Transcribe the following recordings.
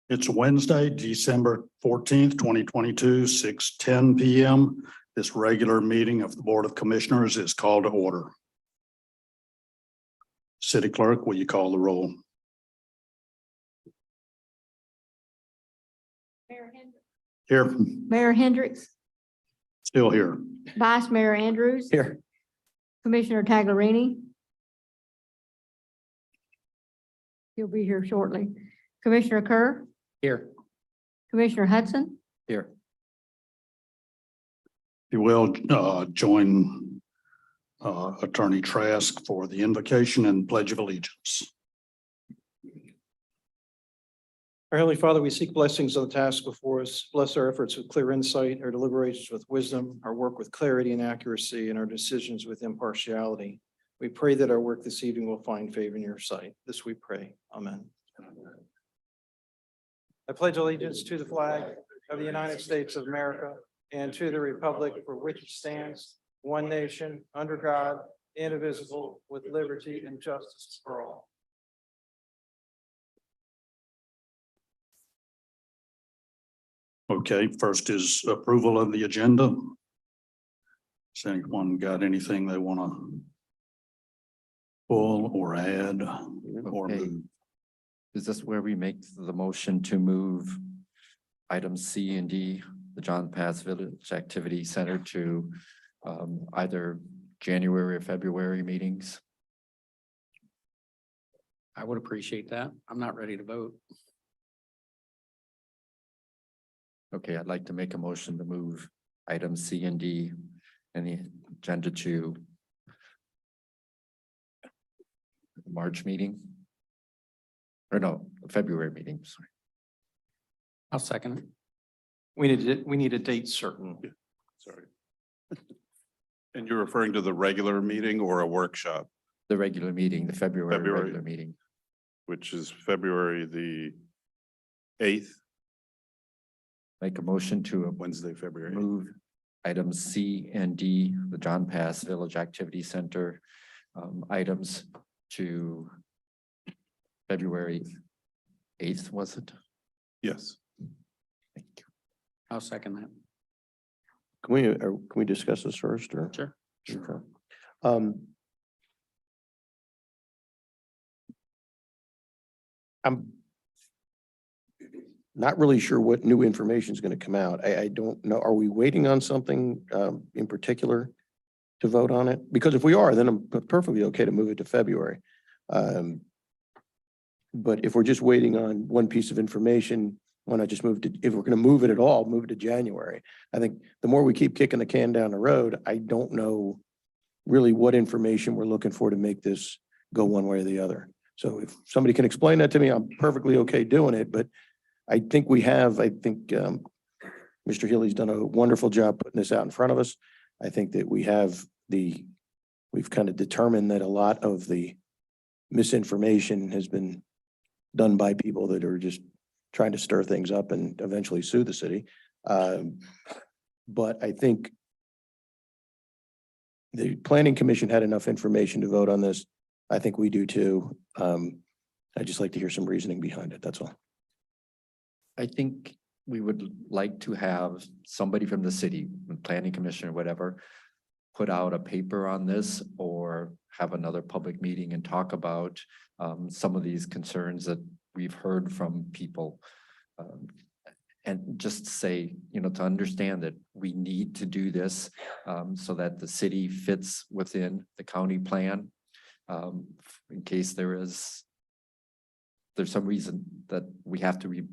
It's Wednesday, December 14th, 2022, 6:10 p.m. This regular meeting of the Board of Commissioners is called to order. City Clerk, will you call the roll? Here, Mayor Hendricks, still here. Vice Mayor Andrews, Here. Commissioner Taglerini. He'll be here shortly. Commissioner Kerr, Here. Commissioner Hudson, Here. You will join Attorney Trask for the invocation and Pledge of Allegiance. Our Heavenly Father, we seek blessings on the task before us. Bless our efforts with clear insight, our deliberations with wisdom, our work with clarity and accuracy, and our decisions with impartiality. We pray that our work this evening will find favor in your sight. This we pray. Amen. I pledge allegiance to the flag of the United States of America and to the republic for which it stands, one nation, under God, indivisible, with liberty and justice for all. Okay, first is approval of the agenda. Has anyone got anything they want to pull or add or Okay. move? Is this where we make the motion to move items C and D, the John Pass Village Activity Center, to either January or February meetings? I would appreciate that. I'm not ready to vote. Okay, I'd like to make a motion to move items C and D and the agenda to the March meeting. Or no, February meeting, sorry. I'll second it. We need a date certain. Sorry. And you're referring to the regular meeting or a workshop, The regular meeting, the February February. regular meeting. which is February the 8th, Make a motion to Wednesday, February 8th. move items C and D, the John Pass Village Activity Center items to February 8th, was it? Yes. Thank you. I'll second that. Can we discuss this first or? Sure. Okay. I'm not really sure what new information is going to come out. I don't know. Are we waiting on something in particular to vote on it? Because if we are, then I'm perfectly okay to move it to February. But if we're just waiting on one piece of information, why not just move to, if we're going to move it at all, move it to January? I think the more we keep kicking the can down the road, I don't know really what information we're looking for to make this go one way or the other. So if somebody can explain that to me, I'm perfectly okay doing it, but I think Mr. Healy's done a wonderful job putting this out in front of us. I think that we've kind of determined that a lot of the misinformation has been done by people that are just trying to stir things up and eventually sue the city. But I think the planning commission had enough information to vote on this. I think we do too. I'd just like to hear some reasoning behind it. That's all. I think we would like to have somebody from the city, the planning commission or whatever, put out a paper on this or have another public meeting and talk about some of these concerns that we've heard from people. And just say, to understand that we need to do this so that the city fits within the county plan. In case there's some reason that we have to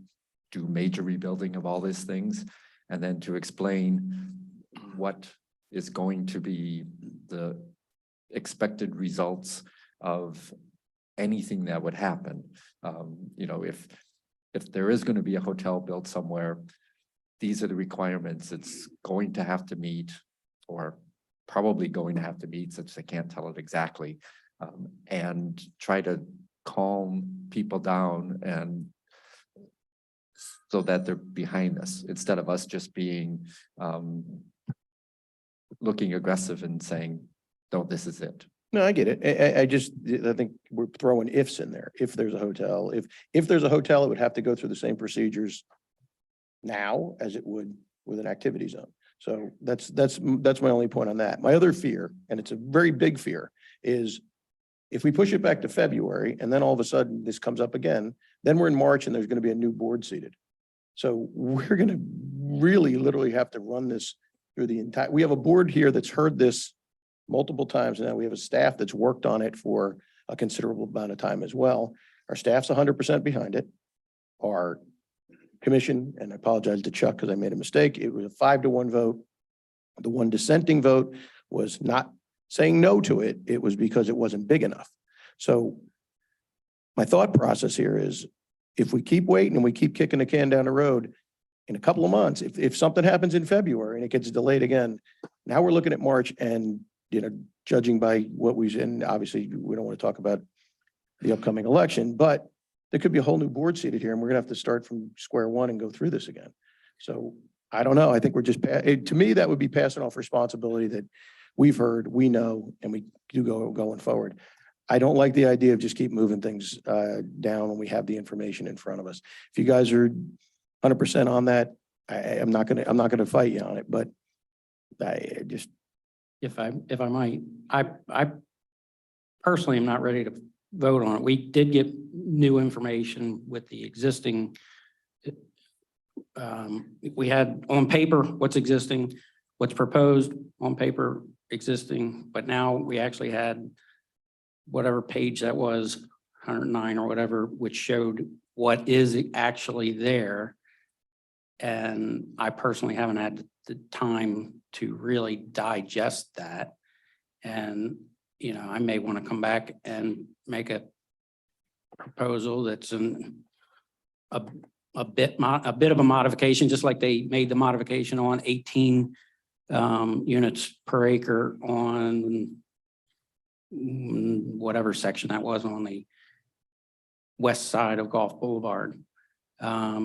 do major rebuilding of all these things, and then to explain what is going to be the expected results of anything that would happen. If there is going to be a hotel built somewhere, these are the requirements it's going to have to meet, or probably going to have to meet, since they can't tell it exactly, and try to calm people down, and so that they're behind us, instead of us just being looking aggressive and saying, no, this is it. No, I get it. I just, I think we're throwing ifs in there. If there's a hotel, if there's a hotel, it would have to go through the same procedures now as it would with an activity zone. So that's my only point on that. My other fear, and it's a very big fear, is if we push it back to February and then all of a sudden this comes up again, then we're in March and there's going to be a new board seated. So we're going to really literally have to run this through the entire, we have a board here that's heard this multiple times now. We have a staff that's worked on it for a considerable amount of time as well. Our staff's 100% behind it. Our commission, and I apologize to Chuck because I made a mistake. It was a 5-1 vote. The one dissenting vote was not saying no to it. It was because it wasn't big enough. So my thought process here is if we keep waiting and we keep kicking the can down the road in a couple of months, if something happens in February and it gets delayed again, now we're looking at March and, you know, judging by what and obviously we don't want to talk about the upcoming election, but there could be a whole new board seated here and we're gonna have to start from square one and go through this again. So I don't know. I think we're just, to me, that would be passing off responsibility that we've heard, we know, and we do going forward. I don't like the idea of just keep moving things down when we have the information in front of us. If you guys are 100% on that, I'm not gonna fight you on it, but I just, If I might, I personally am not ready to vote on it. We did get new information with the existing. We had on paper what's existing, what's proposed on paper existing, but now we actually had whatever page that was, 109 or whatever, which showed what is actually there. And I personally haven't had the time to really digest that. And, you know, I may want to come back and make a proposal that's a bit of a modification, just like they made the modification on 18 units per acre on whatever section that was on the west side of Gulf Boulevard. I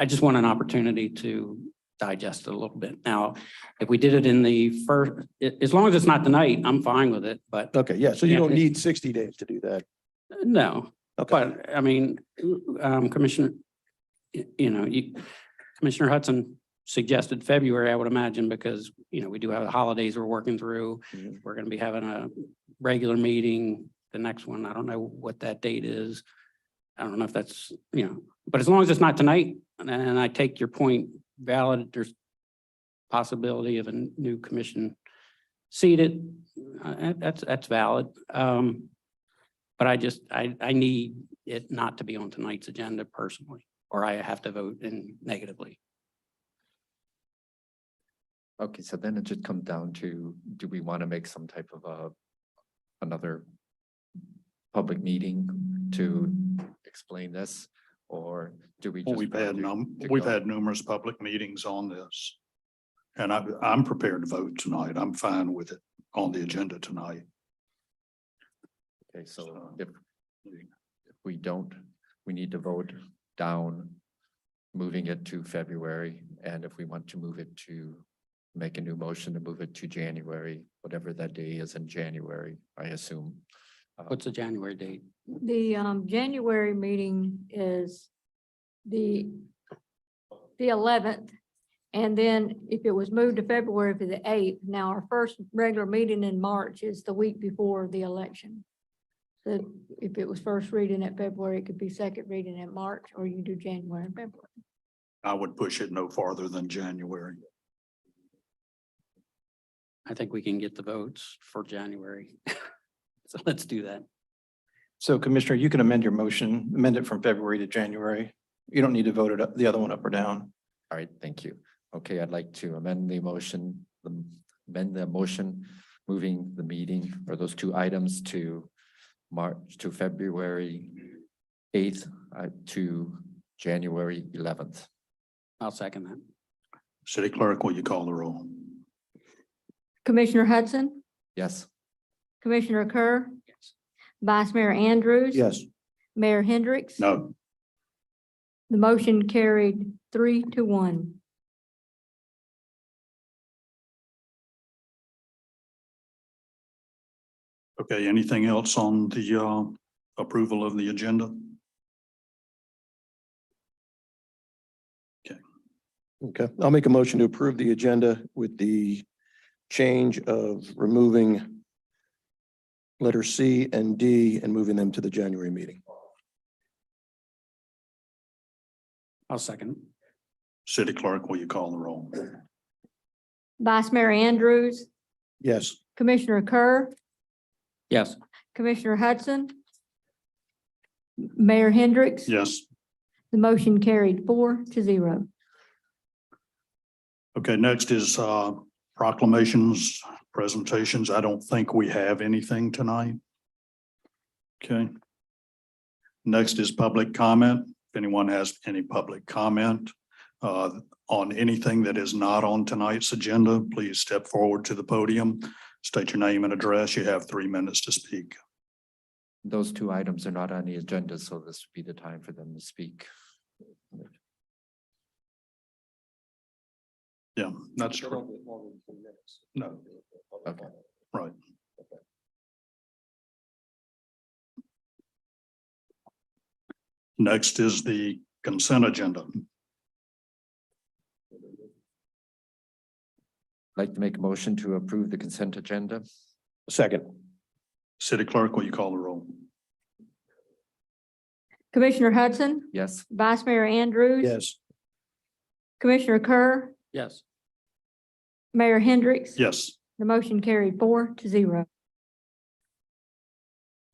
just want an opportunity to digest it a little bit. Now, if we did it in the first, as long as it's not tonight, I'm fine with it, but okay, yeah, so you Yeah, don't it- need 60 days to do that. no. Okay, But I mean, Commissioner, Commissioner Hudson suggested February, I would imagine, because, you know, we do have the holidays we're working through. Mhm. We're going to be having a regular meeting. The next one, I don't know what that date is. I don't know if that's, you know, but as long as it's not tonight, and I take your point valid, there's possibility of a new commission seated. That's valid. But I need it not to be on tonight's agenda personally, or I have to vote in negatively. Okay, so then it just comes down to, do we want to make some type of another public meeting to explain this? Or do we Well, just? we've had numerous public meetings on this. And I'm prepared to vote tonight. I'm fine with it on the agenda tonight. Okay, so if we don't, we need to vote down moving it to February. And if we want to move it to, make a new motion to move it to January, whatever that day is in January, I assume. What's the January date? The January meeting is the 11th. And then if it was moved to February for the 8th, now our first regular meeting in March is the week before the election. So if it was first reading at February, it could be second reading in March, or you do January and February. I would push it no farther than January. I think we can get the votes for January. So let's do that. So Commissioner, you can amend your motion, amend it from February to January. You don't need to vote it up, the other one up or down. All right, thank you. Okay, I'd like to amend the motion, moving the meeting or those two items to February 8th to January 11th. I'll second that. City Clerk, will you call the roll? Commissioner Hudson, Yes. Commissioner Kerr, Vice Mayor Andrews. yes. Mayor Hendricks. No. The motion carried 3-1. Okay, anything else on the approval of the agenda? Okay, I'll make a motion to approve the agenda with the change of removing letter C and D and moving them to the January meeting. I'll second. City Clerk, will you call the roll? Vice Mayor Andrews, Yes. Commissioner Kerr, Yes. Commissioner Hudson, Mayor Hendricks. Yes. The motion carried 4-0. Okay, next is proclamations, presentations. I don't think we have anything tonight. Okay. Next is public comment. If anyone has any public comment on anything that is not on tonight's agenda, please step forward to the podium, state your name and address. You have 3 minutes to speak. Those two items are not on the agenda, so this would be the time for them to speak. Yeah, that's true. No, Okay. right. Next is the consent agenda. I'd like to make a motion to approve the consent agenda. Second. City Clerk, will you call the roll? Commissioner Hudson, Yes. Vice Mayor Andrews. Yes. Commissioner Kerr, Yes. Mayor Hendricks. Yes. The motion carried 4-0.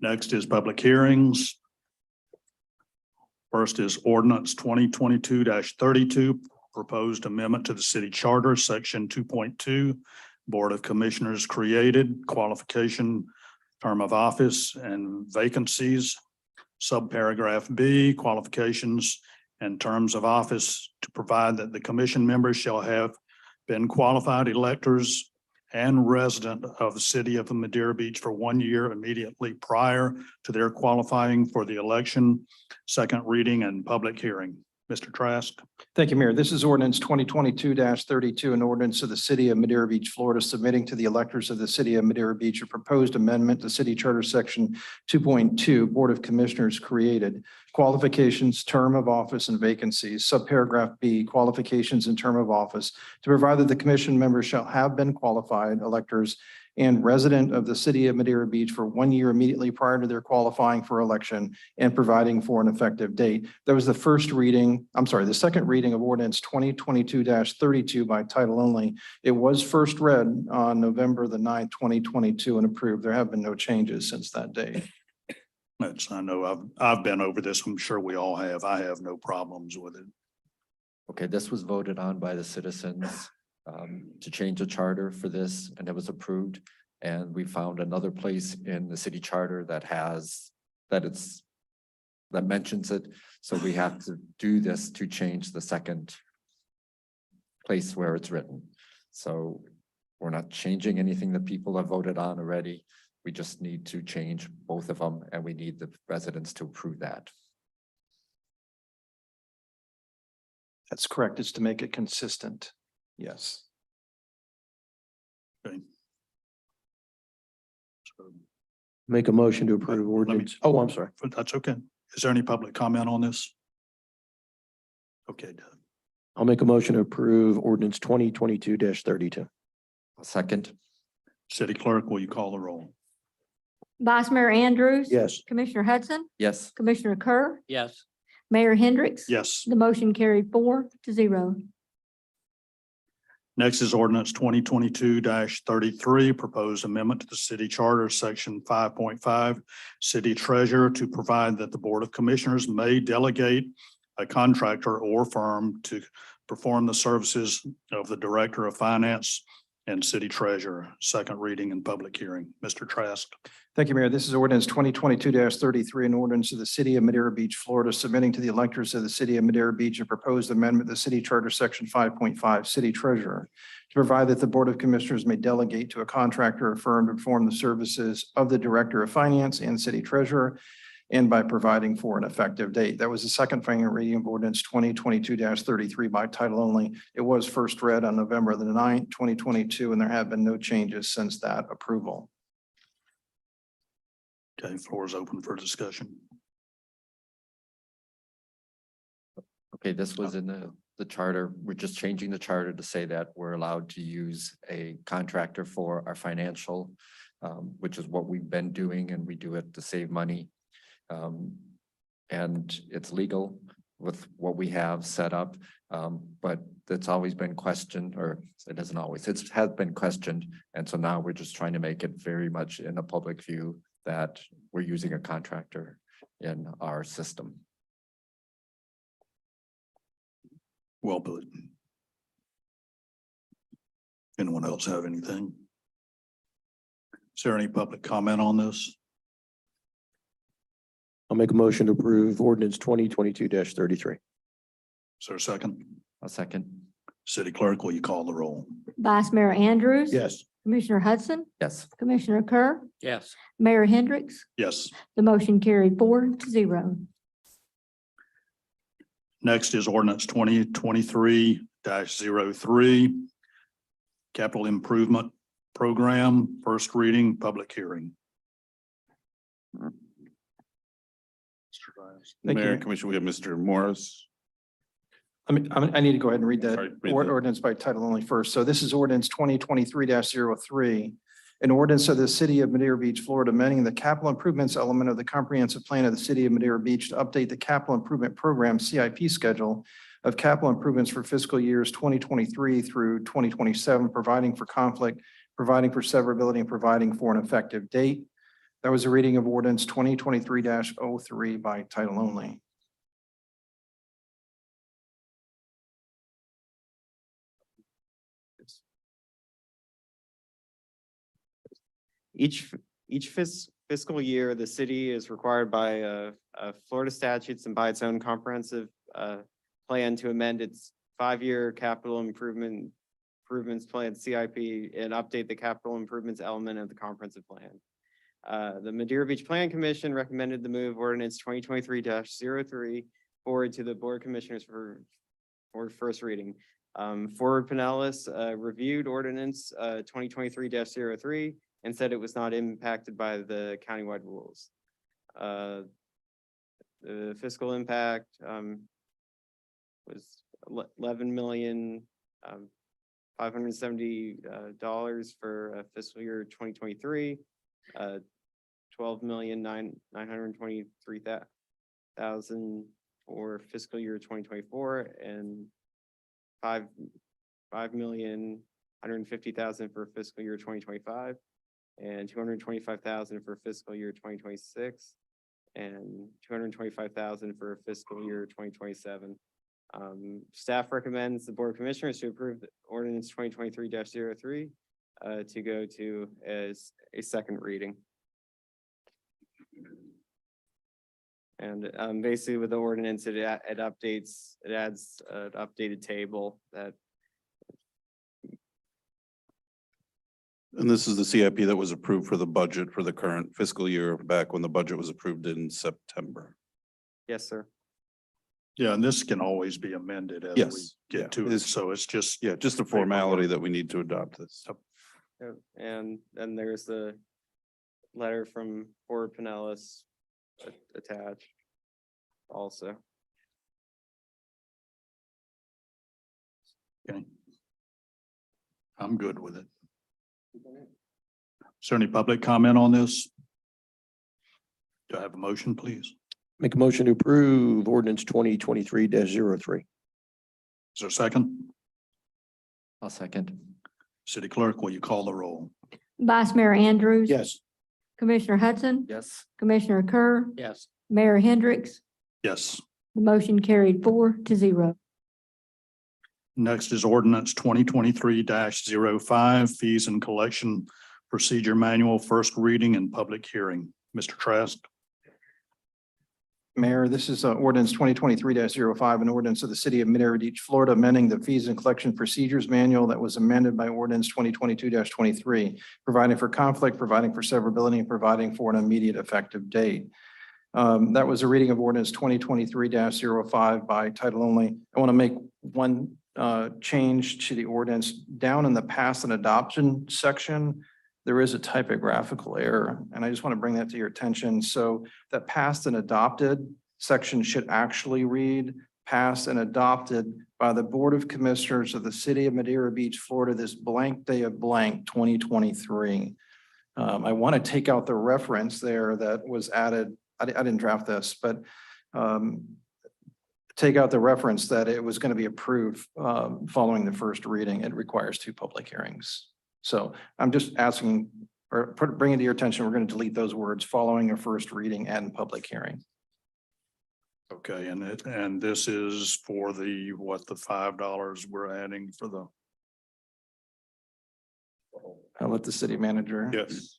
Next is public hearings. First is ordinance 2022-32, proposed amendment to the city charter, section 2.2, Board of Commissioners created, qualification, term of office and vacancies. Subparagraph B, qualifications and terms of office to provide that the commission members shall have been qualified electors and resident of the city of Madeira Beach for 1 year immediately prior to their qualifying for the election, second reading and public hearing. Mr. Trask. Thank you, Mayor. This is ordinance 2022-32, an ordinance of the city of Madeira Beach, Florida, submitting to the electors of the city of Madeira Beach a proposed amendment to city charter section 2.2, Board of Commissioners created, qualifications, term of office and vacancies, subparagraph B, qualifications and term of office, to provide that the commission members shall have been qualified electors and resident of the city of Madeira Beach for 1 year immediately prior to their qualifying for election and providing for an effective date. That was the the second reading of ordinance 2022-32 by title only. It was first read on November the 9th, 2022 and approved. There have been no changes since that date. I know I've been over this. I'm sure we all have. I have no problems with it. Okay, this was voted on by the citizens to change the charter for this, and it was approved. And we found another place in the city charter that mentions it. So we have to do this to change the second place where it's written. So we're not changing anything that people have voted on already. We just need to change both of them, and we need the residents to approve that. That's correct. It's to make it consistent. Yes. Okay. So, Make a motion to approve ordinance. Oh, I'm sorry. that's okay. Is there any public comment on this? Okay, Doug. I'll make a motion to approve ordinance 2022-32. Second. City Clerk, will you call the roll? Vice Mayor Andrews. Yes. Commissioner Hudson, Yes. Commissioner Kerr, Yes. Mayor Hendricks. Yes. The motion carried 4-0. Next is ordinance 2022-33, proposed amendment to the city charter, section 5.5, city treasurer to provide that the Board of Commissioners may delegate a contractor or firm to perform the services of the Director of Finance and City Treasurer. Second reading and public hearing. Mr. Trask. Thank you, Mayor. This is ordinance 2022-33, an ordinance of the city of Madeira Beach, Florida, submitting to the electors of the city of Madeira Beach a proposed amendment to the city charter section 5.5, city treasurer, to provide that the Board of Commissioners may delegate to a contractor or firm to perform the services of the Director of Finance and city treasurer, and by providing for an effective date. That was the second final reading of ordinance 2022-33 by title only. It was first read on November the 9th, 2022, and there have been no changes since that approval. Okay, floor is open for discussion. Okay, this was in the charter. We're just changing the charter to say that we're allowed to use a contractor for our financial, which is what we've been doing, and we do it to save money. And it's legal with what we have set up, but it's always been questioned, or it doesn't always, it has been questioned. And so now we're just trying to make it very much in a public view that we're using a contractor in our system. Well put. Anyone else have anything? Is there any public comment on this? I'll make a motion to approve ordinance 2022-33. Is there a second? A second. City Clerk, will you call the roll? Vice Mayor Andrews. Yes. Commissioner Hudson, Yes. Commissioner Kerr, Yes. Mayor Hendricks. Yes. The motion carried 4-0. Next is ordinance 2023-03. Capital Improvement Program, first reading, public hearing. Mr. Drives. Thank you. Mayor, Commissioner, we have Mr. Morris. I need to go ahead and read that Sorry, read the- ordinance by title only first. So this is ordinance 2023-03. An ordinance of the city of Madeira Beach, Florida, amending the capital improvements element of the comprehensive plan of the city of Madeira Beach to update the capital improvement program CIP schedule of capital improvements for fiscal years 2023 through 2027, providing for conflict, providing for severability, and providing for an effective date. That was a reading of ordinance 2023-03 by title only. Each fiscal year, the city is required by Florida statutes and by its own comprehensive plan to amend its 5-year capital improvements plan CIP and update the capital improvements element of the comprehensive plan. The Madeira Beach Plan Commission recommended the move ordinance 2023-03 forward to the Board of Commissioners for first reading. Forward Pinellas reviewed ordinance 2023-03 and said it was not impacted by the countywide rules. The fiscal impact was $11,570 for fiscal year 2023, $12,923,000 for fiscal year 2024, and $5,150,000 for fiscal year 2025. And $225,000 for fiscal year 2026, and $225,000 for fiscal year 2027. Staff recommends the Board of Commissioners to approve the ordinance 2023-03 to go to as a second reading. And basically with the ordinance, it adds an updated table that. And this is the CIP that was approved for the budget for the current fiscal year back when the budget was approved in September. Yes, sir. Yeah, and this can always be amended as we Yes, yeah, get to it it. is- So it's just, Yeah, just a formality that we need to adopt this. Yep. And then there's the letter from Fort Pinellas attached also. okay. I'm good with it. Is there any public comment on this? Do I have a motion, please? Make a motion to approve ordinance 2023-03. Is there a second? I'll second. City Clerk, will you call the roll? Vice Mayor Andrews. Yes. Commissioner Hudson, Yes. Commissioner Kerr, Yes. Mayor Hendricks. Yes. The motion carried 4-0. Next is ordinance 2023-05, fees and collection procedure manual, first reading and public hearing. Mr. Trask. Mayor, this is ordinance 2023-05, an ordinance of the city of Madeira Beach, Florida, amending the fees and collection procedures manual that was amended by ordinance 2022-23, providing for conflict, providing for severability, and providing for an immediate effective date. That was a reading of ordinance 2023-05 by title only. I want to make one change to the ordinance down in the pass and adoption section. there is a typographical error, and I just want to bring that to your attention. So that passed and adopted section should actually read passed and adopted by the Board of Commissioners of the City of Madeira Beach, Florida, this blank day of blank 2023. I want to take out the reference there that was added. I didn't draft this, but take out the reference that it was going to be approved following the first reading. It requires 2 public hearings. So I'm just asking or bringing to your attention, we're going to delete those words following a first reading and public hearing. Okay, and this is for the, what, the $5 we're adding for the. I'll let the city manager. Yes.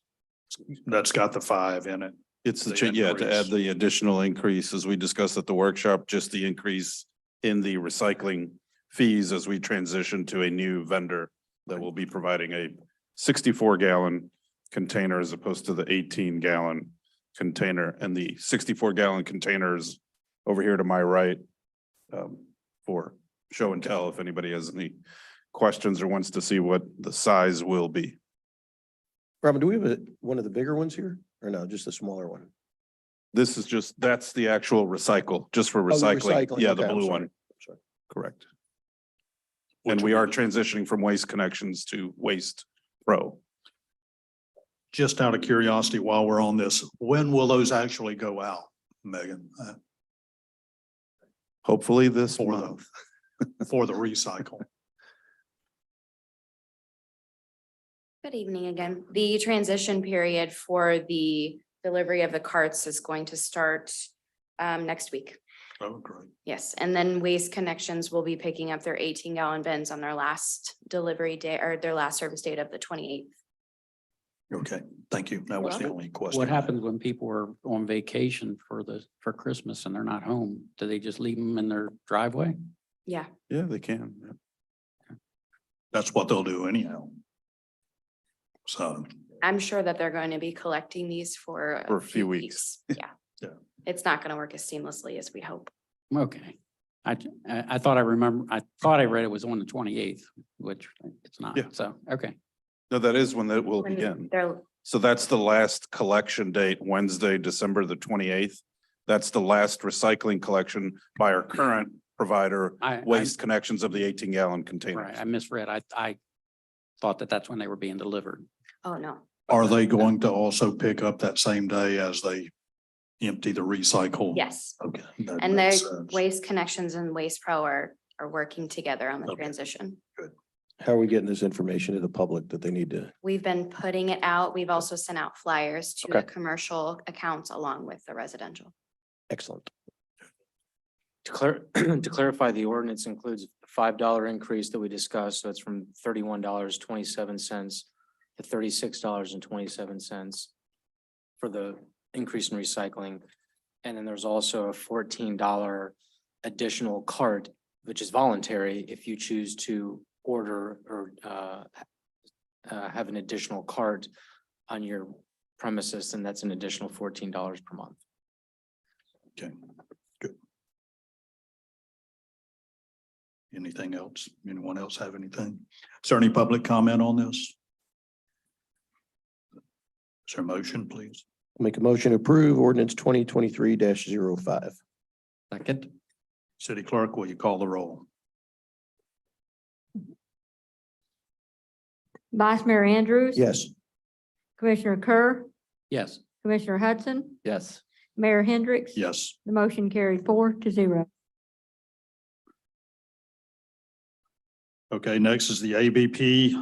That's got the 5 in it. It's the, The yeah, to add increase. the additional increase as we discussed at the workshop, just the increase in the recycling fees as we transition to a new vendor that will be providing a 64-gallon container as opposed to the 18-gallon container, and the 64-gallon containers over here to my right for show and tell if anybody has any questions or wants to see what the size will be. Robin, do we have one of the bigger ones here or no, just a smaller one? This is just, that's the actual recycle, just for Oh, the recycling. recycling. Yeah, Okay, the I'm blue sorry. one. Sorry. Correct. Which And we will are be- transitioning from Waste Connections to Waste Pro. Just out of curiosity, while we're on this, when will those actually go out, Megan? Hopefully this For month. for the recycle? Good evening again. The transition period for the delivery of the carts is going to start next week. Oh, great. Yes, and then Waste Connections will be picking up their 18-gallon bins on their last delivery day or their last service date of the 28th. Okay, thank you. That was the only question. What happens when people are on vacation for Christmas and they're not home? Do they just leave them in their driveway? Yeah, Yeah, they can. That's what they'll do anyhow. So, I'm sure that they're going to be collecting these for For a few weeks. Yeah. Yeah. It's not going to work as seamlessly as we hope. Okay. I thought I read it was on the 28th, which it's not. Yeah. So, okay. No, that is when that will When begin. They're, So that's the last collection date, Wednesday, December the 28th. That's the last recycling collection by our current provider, Waste Connections of the 18-gallon Right, containers. I misread. I thought that that's when they were being delivered. oh, no. are they going to also pick up that same day as they empty the recycle? Yes. Okay. that And makes the sense. Waste Connections and Waste Pro are working together on the Okay. transition. How are we getting this information to the public that they need to? We've been putting it out. We've also sent out flyers to the Okay. commercial accounts along with the residential. Excellent. To clarify, the ordinance includes a $5 increase that we discussed, so it's from $31.27 to $36.27 for the increase in recycling. And then there's also a $14 additional cart, which is voluntary if you choose to order or have an additional cart on your premises, then that's an additional $14 per month. Okay, good. Anything else? Anyone else have anything? Is there any public comment on this? Is there a motion, please? Make a motion to approve ordinance 2023-05. Second, City Clerk, will you call the roll? Vice Mayor Andrews. Yes. Commissioner Kerr, Yes. Commissioner Hudson, yes. Mayor Hendricks. Yes. The motion carried 4-0. Okay, next is the ABP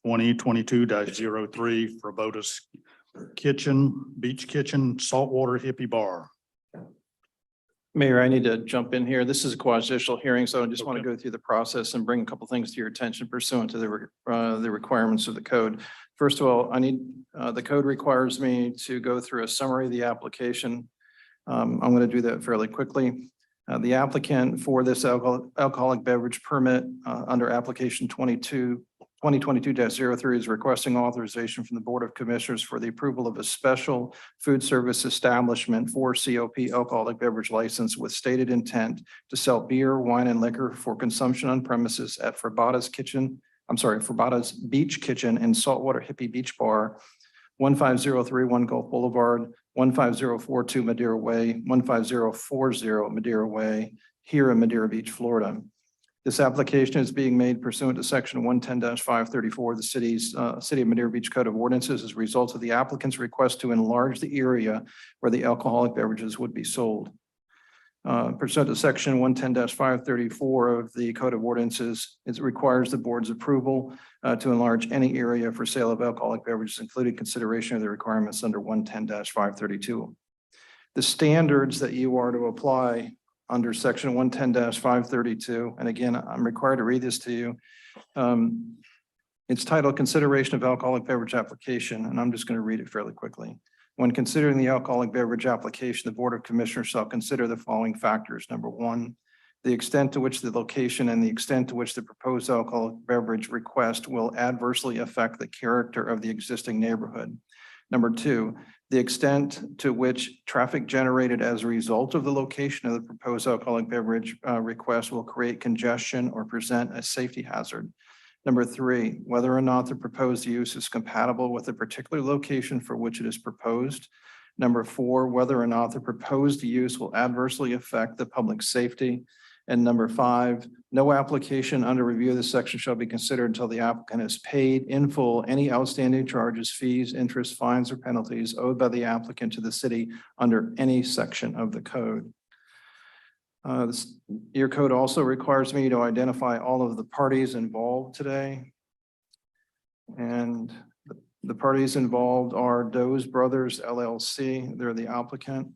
2022-03 for Boda's Kitchen, Beach Kitchen, Saltwater Hippie Bar. Mayor, I need to jump in here. This is a quasi-judicial hearing, so I just want to Okay. go through the process and bring a couple things to your attention pursuant to the requirements of the code. First of all, the code requires me to go through a summary of the application. I'm going to do that fairly quickly. The applicant for this alcoholic beverage permit under application 2022-03 is requesting authorization from the Board of Commissioners for the approval of a special food service establishment for COP alcoholic beverage license with stated intent to sell beer, wine, and liquor for consumption on premises at Frabada's Beach Kitchen and Saltwater Hippie Beach Bar 15031 Gulf Boulevard, 15042 Madeira Way, 15040 Madeira Way, here in Madeira Beach, Florida. This application is being made pursuant to section 110-534 of the City of Madeira Beach Code of Ordinances as a result of the applicant's request to enlarge the area where the alcoholic beverages would be sold. Pursuant to section 110-534 of the Code of Ordinances, it requires the board's approval to enlarge any area for sale of alcoholic beverages, including consideration of the requirements under 110-532. The standards that you are to apply under section 110-532, and again, I'm required to read this to you. It's titled Consideration of Alcoholic Beverage Application, and I'm just going to read it fairly quickly. When considering the alcoholic beverage application, the Board of Commissioners shall consider the following factors. Number one, the extent to which the location and the extent to which the proposed alcoholic beverage request will adversely affect the character of the existing neighborhood. Number two, the extent to which traffic generated as a result of the location of the proposed alcoholic beverage request will create congestion or present a safety hazard. Number three, whether or not the proposed use is compatible with the particular location for which it is proposed. Number four, whether or not the proposed use will adversely affect the public safety. And number five, no application under review of this section shall be considered until the applicant has paid in full any outstanding charges, fees, interest, fines, or penalties owed by the applicant to the city under any section of the code. Your code also requires me to identify all of the parties involved today. And the parties involved are Doe's Brothers LLC. They're the applicant.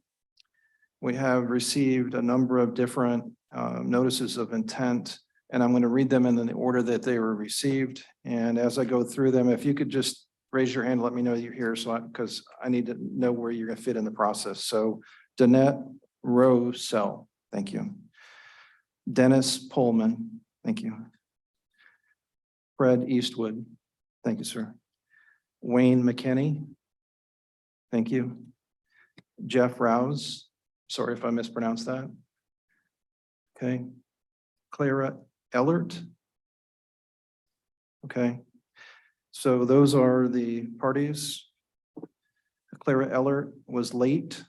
We have received a number of different notices of intent, and I'm going to read them in the order that they were received. And as I go through them, if you could just raise your hand, let me know you're here, because I need to know where you're going to fit in the process. So Danette Rosell, thank you. Dennis Pullman, thank you. Fred Eastwood, thank you, sir. Wayne McKinney, thank you. Jeff Rouse, sorry if I mispronounced that. Okay. Clara Ellert. Okay. So those are the parties. Clara Ellert was late.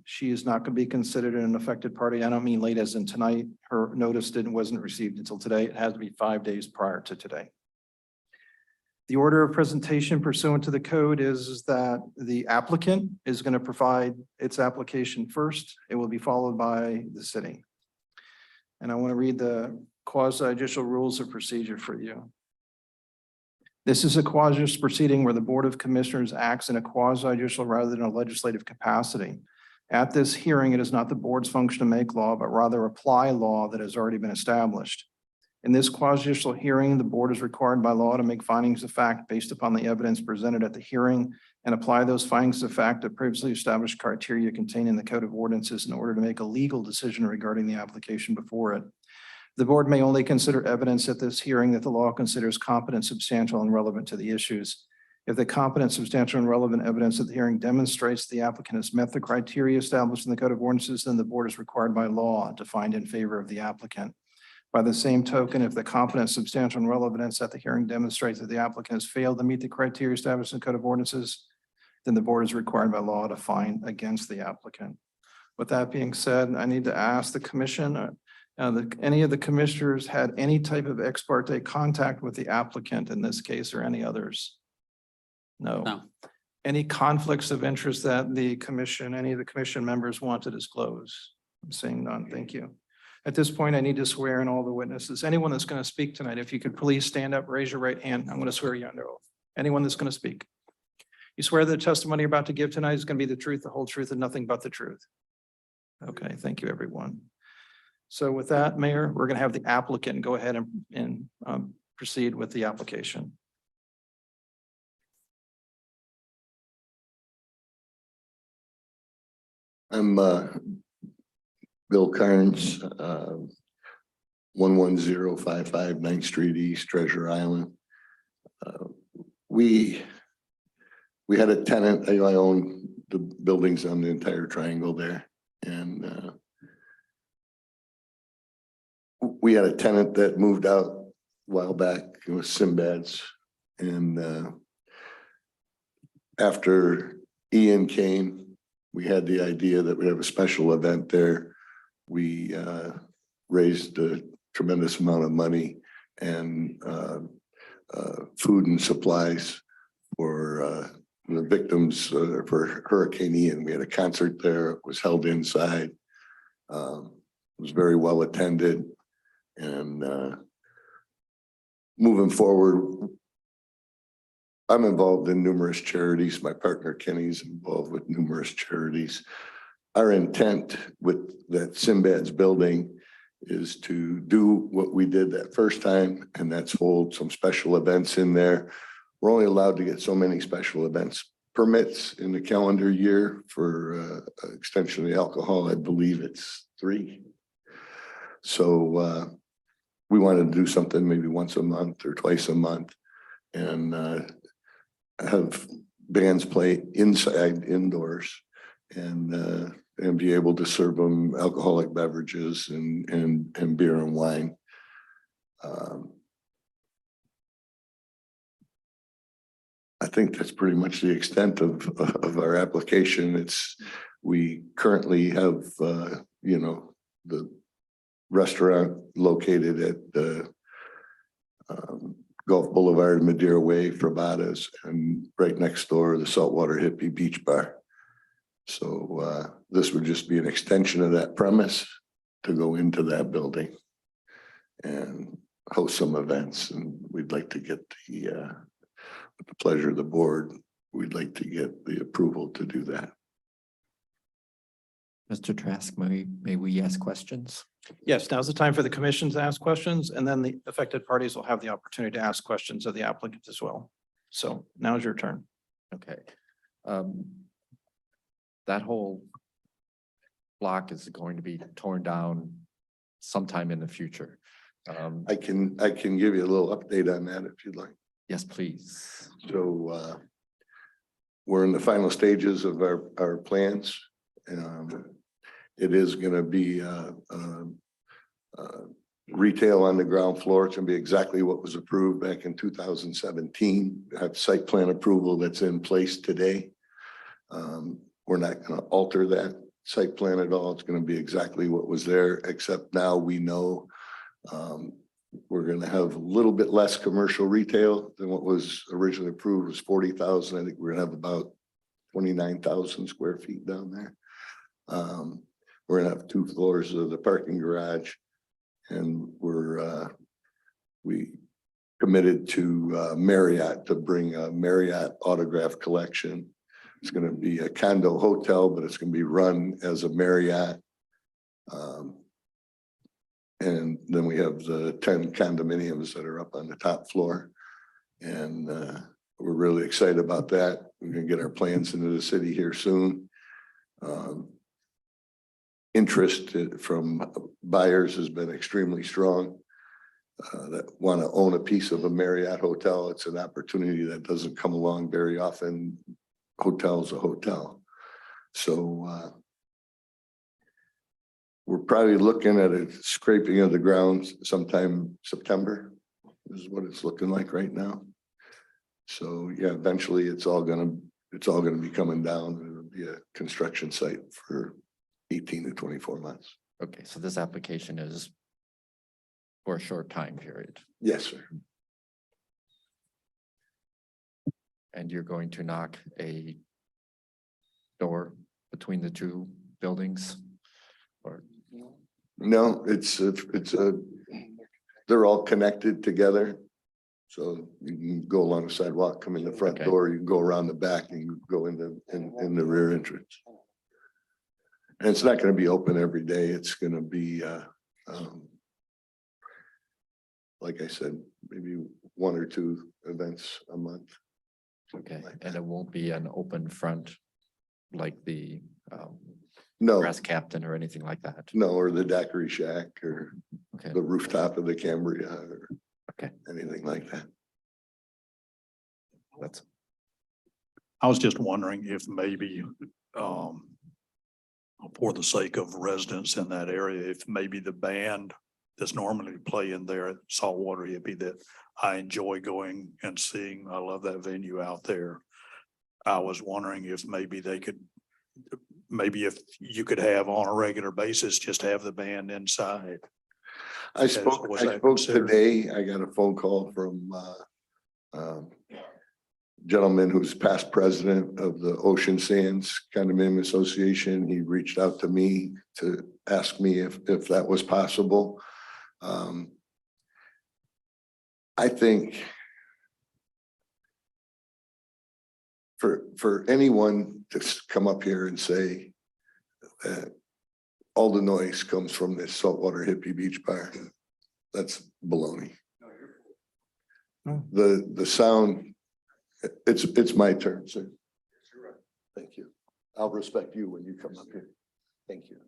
She is not going to be considered an affected party. I don't mean late as in tonight. Her notice wasn't received until today. It has to be 5 days prior to today. The order of presentation pursuant to the code is that the applicant is going to provide its application first. It will be followed by the city. And I want to read the quasi-judicial rules of procedure for you. This is a quasi-judicial proceeding where the Board of Commissioners acts in a quasi-judicial rather than a legislative capacity. At this hearing, it is not the board's function to make law, but rather apply law that has already been established. In this quasi-judicial hearing, the board is required by law to make findings of fact based upon the evidence presented at the hearing and apply those findings of fact to previously established criteria contained in the Code of Ordinances in order to make a legal decision regarding the application before it. The board may only consider evidence at this hearing that the law considers competent, substantial, and relevant to the issues. If the competent, substantial, and relevant evidence at the hearing demonstrates the applicant has met the criteria established in the Code of Ordinances, then the board is required by law to find in favor of the applicant. By the same token, if the competent, substantial, and relevant evidence at the hearing demonstrates that the applicant has failed to meet the criteria established in the Code of Ordinances, then the board is required by law to find against the applicant. With that being said, I need to ask the commission, any of the commissioners had any type of ex parte contact with the applicant in this case or any others? No. No. Any conflicts of interest that any of the commission members want to disclose? I'm saying none. Thank you. At this point, I need to swear in all the witnesses. Anyone that's going to speak tonight, if you could please stand up, raise your right hand. I'm going to swear you under oath. Anyone that's going to speak. You swear that the testimony you're about to give tonight is going to be the truth, the whole truth, and nothing but the truth. Okay, thank you, everyone. So with that, Mayor, we're going to have the applicant go ahead and proceed with the application. I'm Bill Carnes, 11055 9th Street East, Treasure Island. We had a tenant. I own the buildings on the entire triangle there, and we had a tenant that moved out a while back. It was Sinbad's, and After Ian came, we had the idea that we have a special event there. We raised a tremendous amount of money and food and supplies for the victims for Hurricane Ian. We had a concert there. It was held inside. It was very well attended. And moving forward, I'm involved in numerous charities. My partner Kenny's involved with numerous charities. Our intent with that Sinbad's building is to do what we did that first time, and that's hold some special events in there. We're only allowed to get so many special events permits in the calendar year for extension of the alcohol. I believe it's 3. So we wanted to do something maybe once a month or twice a month and have bands play inside, indoors, and be able to serve them alcoholic beverages and beer and wine. I think that's pretty much the extent of our application. We currently have, you know, the restaurant located at the Gulf Boulevard, Madeira Way, Fravadas, and right next door, the Saltwater Hippie Beach Bar. So this would just be an extension of that premise to go into that building and host some events. And we'd like to get with the pleasure of the board, we'd like to get the approval to do that. Mr. Trask, may we ask questions? Yes, now's the time for the commission to ask questions, and then the affected parties will have the opportunity to ask questions of the applicant as well. So now's your turn. Okay. That whole block is going to be torn down sometime in the future. I can give you a little update on that if you'd like. Yes, please. So we're in the final stages of our plans. It is going to be retail on the ground floor. It's going to be exactly what was approved back in 2017. We have site plan approval that's in place today. We're not going to alter that site plan at all. It's going to be exactly what was there, except now we know we're going to have a little bit less commercial retail than what was originally approved. Was 40,000. I think we're going to have about 29,000 square feet down there. We're going to have 2 floors of the parking garage, and we committed to Marriott to bring a Marriott autograph collection. It's going to be a condo hotel, but it's going to be run as a Marriott. And then we have the 10 condominiums that are up on the top floor. And we're really excited about that. We're going to get our plans into the city here soon. Interest from buyers has been extremely strong that want to own a piece of a Marriott hotel. It's an opportunity that doesn't come along very often. Hotel's a hotel. So we're probably looking at a scraping of the ground sometime September is what it's looking like right now. So yeah, eventually it's all gonna be coming down. It'll be a construction site for 18 to 24 months. Okay, so this application is for a short time period, Yes, sir. and you're going to knock a door between the 2 buildings? Or No, they're all connected together. So you can go along the sidewalk, come in the front Okay. door, you can go around the back and you go in the rear entrance. And it's not going to be open every day. It's going to be, like I said, maybe 1 or 2 events a month. okay, Like and that. it won't be an open front like the No, Grass Captain or anything like that? no, or the Daiquiri Shack or Okay, the rooftop of the Cambria or Okay. anything like that. that's, I was just wondering if maybe, for the sake of residents in that area, if maybe the band that's normally playing there at Saltwater Hippie that I enjoy going and seeing, I love that venue out there. I was wondering if maybe they could, maybe if you could have on a regular basis, just have the band inside. I was spoke that considered? today. I got a phone call from gentleman who's past president of the Ocean Sands Condominium Association. He reached out to me to ask me if that was possible. I think for anyone to come up here and say that all the noise comes from this saltwater hippie beach bar, that's baloney. The sound, it's my turn, sir. Thank you. I'll respect you when you come up here. Thank you.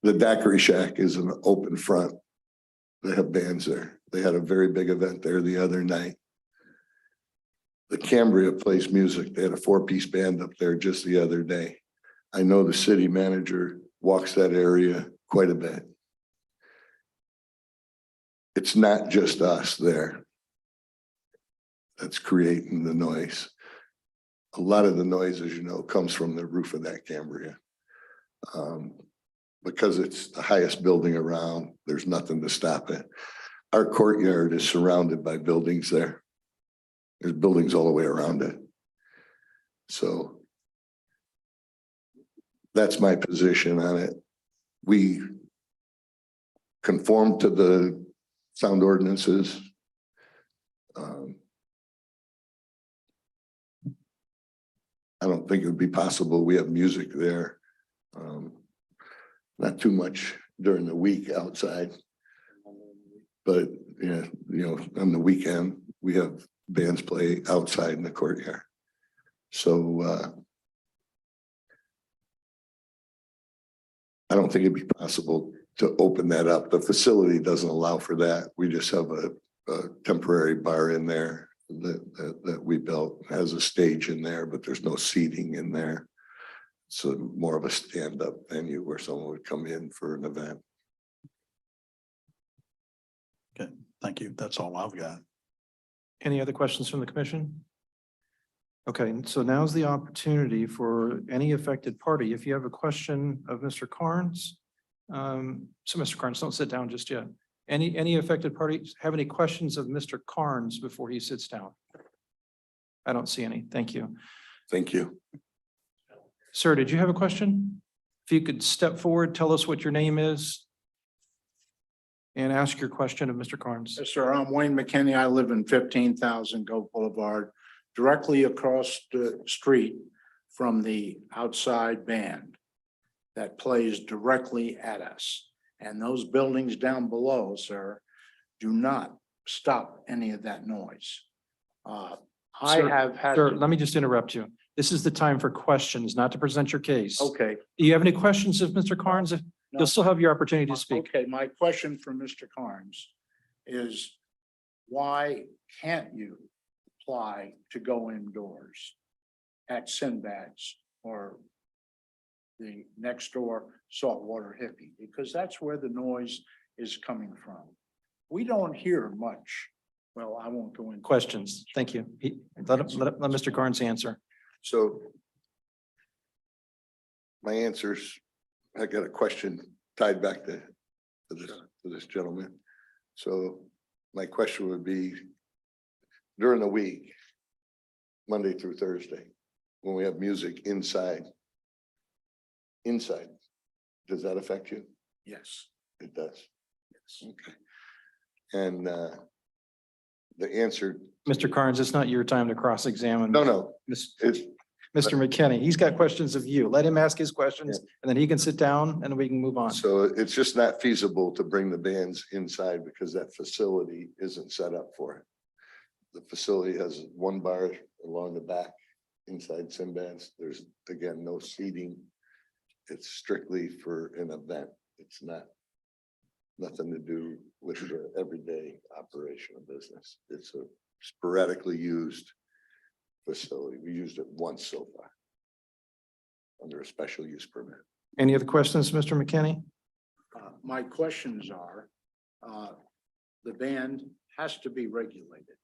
The Daiquiri Shack is an open front. They have bands there. They had a very big event there the other night. The Cambria plays music. They had a 4-piece band up there just the other day. I know the city manager walks that area quite a bit. It's not just us there that's creating the noise. A lot of the noise, as you know, comes from the roof of that Cambria. Because it's the highest building around, there's nothing to stop it. Our courtyard is surrounded by buildings there. There's buildings all the way around it. So that's my position on it. We conform to the sound ordinances. I don't think it would be possible. We have music there. Not too much during the week outside. But yeah, you know, on the weekend, we have bands play outside in the courtyard. So I don't think it'd be possible to open that up. The facility doesn't allow for that. We just have a temporary bar in there that we built. It has a stage in there, but there's no seating in there. So more of a stand-up venue where someone would come in for an event. Okay, thank you. That's all I've got. Any other questions from the commission? Okay, so now's the opportunity for any affected party. If you have a question of Mr. Carnes, so Mr. Carnes, don't sit down just yet. Any affected parties have any questions of Mr. Carnes before he sits down? I don't see any. Thank you. Thank you. Sir, did you have a question? If you could step forward, tell us what your name is and ask your question of Mr. Carnes. Yes, sir. I'm Wayne McKinney. I live in 15,000 Gulf Boulevard, directly across the street from the outside band that plays directly at us. And those buildings down below, sir, do not stop any of that noise. I Sir, have had. Sir, let me just interrupt you. This is the time for questions, not to present your case. Okay. Do you have any questions of Mr. Carnes? No. You'll still have your opportunity to speak. Okay, my question for Mr. Carnes is why can't you apply to go indoors at Sinbad's or the next door saltwater hippie? Because that's where the noise is coming from. We don't hear much. Well, I won't go into. Questions. Thank you. Let Mr. Carnes answer. So my answers, I got a question tied back to this gentleman. So my question would be, during the week, Monday through Thursday, when we have music inside, does that affect you? Yes. It does. Yes. Okay. And the answer. Mr. Carnes, it's not your time to cross-examine. No, Miss- it's, Mr. McKinney, he's got questions of you. Let him ask his questions and then he can sit down and we can move on. so it's just not feasible to bring the bands inside because that facility isn't set up for it. The facility has one bar along the back inside Sinbad's. There's, again, no seating. It's strictly for an event. It's nothing to do with the everyday operation of business. It's a sporadically used facility. We used it once so far under a special use permit. Any other questions, Mr. McKinney? My questions are, the band has to be regulated.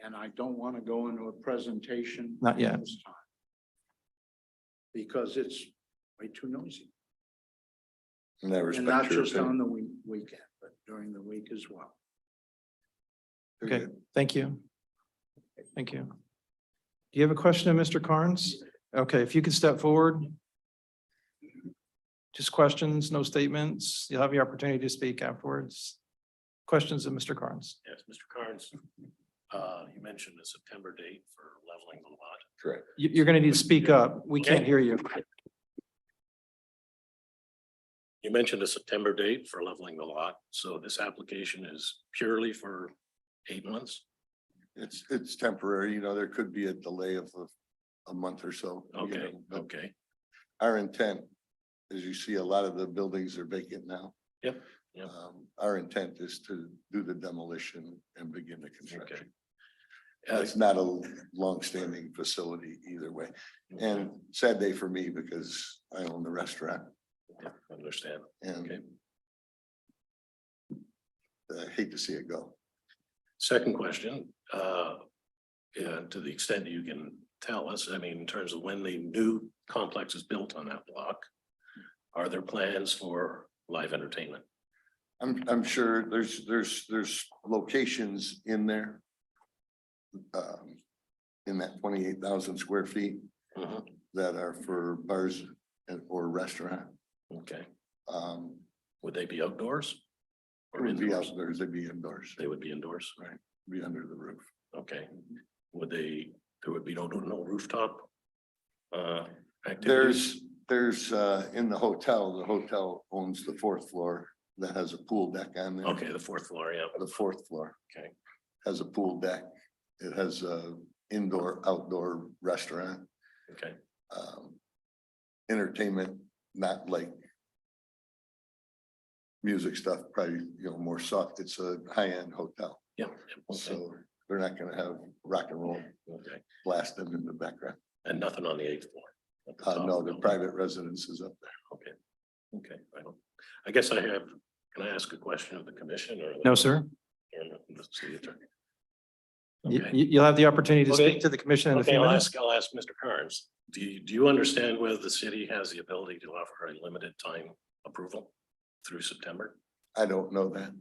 and I don't want to go into a presentation. Not yet. at this time, because it's way too noisy. And I And not respect your just on opinion. the weekend, but during the week as well. Okay, thank you. Thank you. Do you have a question of Mr. Carnes? Okay, if you could step forward. Just questions, no statements. You'll have the opportunity to speak afterwards. Questions of Mr. Carnes? Yes, Mr. Carnes, you mentioned a September date for leveling the lot. Correct. You're going to need to speak up. We can't Okay. hear you. You mentioned a September date for leveling the lot, so this application is purely for 8 months? It's temporary, you know, there could be a delay of a month or so. you Okay, know, but okay, Our intent, as you see, a lot of the buildings are vacant now. Yep, yep. Our intent is to do the demolition and begin the construction. Uh, It's not a long-standing facility either way. And sad day for me because I own the restaurant yeah, understand, and okay. I hate to see it go. Second question, to the extent that you can tell us, I mean, in terms of when the new complex is built on that block, are there plans for live entertainment? I'm sure there's locations in there. In that 28,000 square feet Mhm, that are for bars or restaurant. okay, Would would they be outdoors? Or be indoors? outdoors, they'd be indoors, They would be indoors, be under the roof. okay. Would they, there would be no rooftop? Activities? There's in the hotel owns the fourth floor that has a pool deck on there. Okay, the fourth floor, yeah, The fourth floor okay, has a pool deck. It has a indoor, outdoor restaurant, okay, entertainment, not like music stuff, probably, you know, more soft. It's a high-end hotel. yeah, okay, So they're not gonna have rock and roll okay, blasting in the background. and nothing on the 8th floor? At the top No, of the building? private residence is up there. Okay, okay, I guess I have, can I ask a question of the commission or? No, sir. Or the city attorney? You, Okay. you'll have the opportunity to Okay. speak to the commission in a Okay, few minutes. I'll ask Mr. Carnes, do you understand whether the city has the ability to offer a limited time approval through September? I don't know that.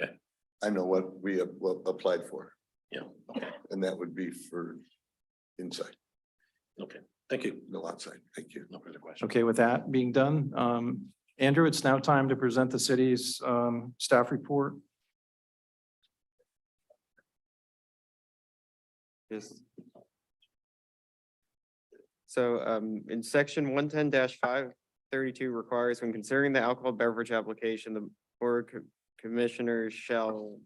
Okay. I know what we have applied for, Yeah, okay, and that would be for inside, okay, thank you. no outside. Thank you. No further questions. Okay, with that being done, Andrew, it's now time to present the city's staff report. Yes. So in section 110-532 requires when considering the alcohol beverage application, the board commissioners shall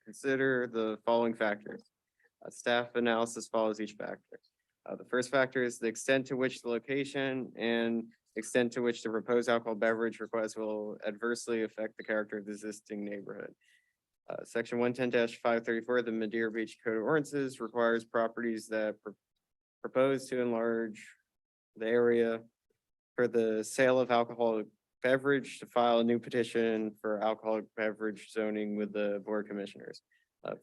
consider the following factors. A staff analysis follows each factor. The first factor is the extent to which the location and extent to which the proposed alcohol beverage request will adversely affect the character of the existing neighborhood. Section 110-534, the Madeira Beach Code of Ordinances requires properties that propose to enlarge the area for the sale of alcoholic beverage to file a new petition for alcoholic beverage zoning with the board of commissioners.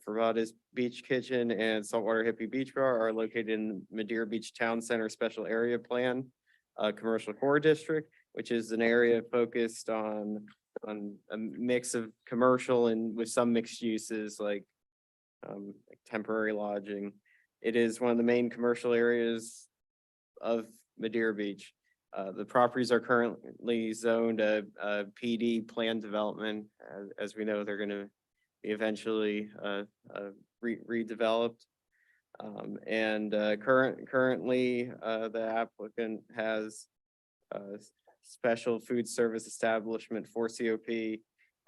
Fervada's Beach Kitchen and Saltwater Hippie Beach Bar are located in Madeira Beach Town Center Special Area Plan, Commercial Core District, which is an area focused on a mix of commercial and with some mixed uses like temporary lodging. It is one of the main commercial areas of Madeira Beach. The properties are currently zoned a PD planned development. As we know, they're gonna be eventually redeveloped. Currently, the applicant has special food service establishment for COP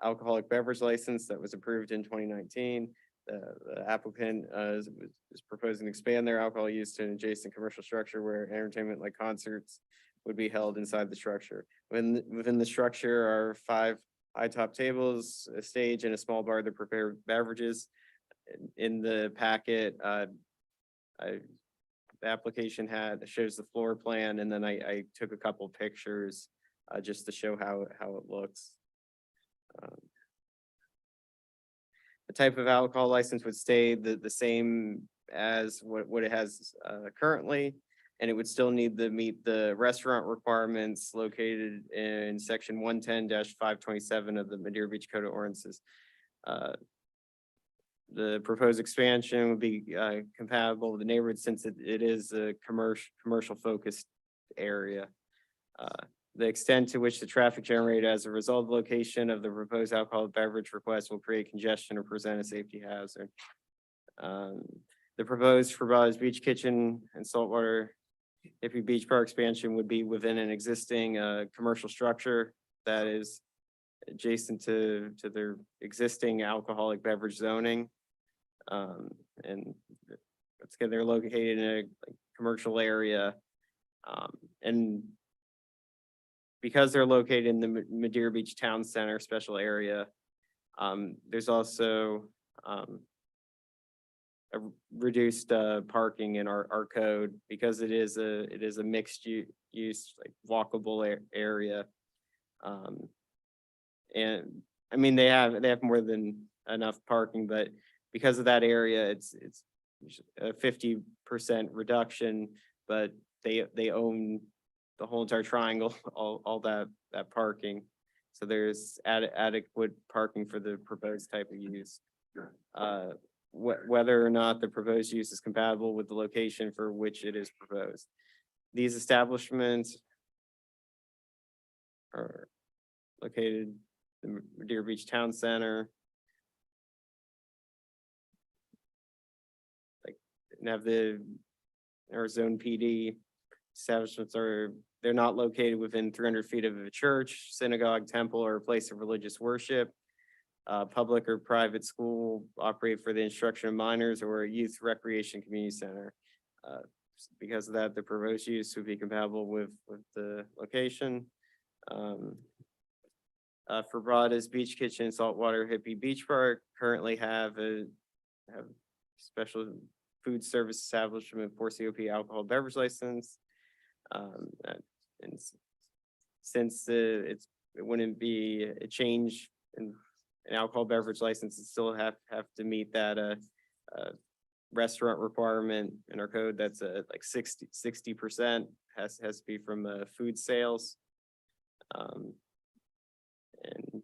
alcoholic beverage license that was approved in 2019. The applicant is proposing to expand their alcohol use to an adjacent commercial structure where entertainment like concerts would be held inside the structure. Within the structure are 5 high top tables, a stage, and a small bar that prepare beverages. In the packet, the application shows the floor plan, and then I took a couple pictures just to show how it looks. The type of alcohol license would stay the same as what it has currently. And it would still need to meet the restaurant requirements located in section 110-527 of the Madeira Beach Code of Ordinances. The proposed expansion would be compatible with the neighborhood since it is a commercial focused area. The extent to which the traffic generated as a result of the location of the proposed alcoholic beverage request will create congestion or present a safety hazard. The proposed Frabada's Beach Kitchen and Saltwater Hippie Beach Park expansion would be within an existing commercial structure that is adjacent to their existing alcoholic beverage zoning. And it's good, they're located in a commercial area. And because they're located in the Madeira Beach Town Center special area, there's also a reduced parking in our code because it is a mixed use, like walkable area. And I mean, they have more than enough parking, but because of that area, it's a 50% reduction, but they own the whole entire triangle, all that parking. So there's adequate parking for the proposed type of use. Whether or not the proposed use is compatible with the location for which it is proposed. These establishments are located in the Madeira Beach Town Center. And have our zone PD establishments they're not located within 300 feet of a church, synagogue, temple, or a place of religious worship. Public or private school operate for the instruction of minors or a youth recreation community center. Because of that, the proposed use would be compatible with the location. Frabada's Beach Kitchen, Saltwater Hippie Beach Park currently have special food service establishment for COP alcohol beverage license. And since it wouldn't be a change in an alcohol beverage license, it still have to meet that restaurant requirement in our code. That's like 60% has to be from food sales. And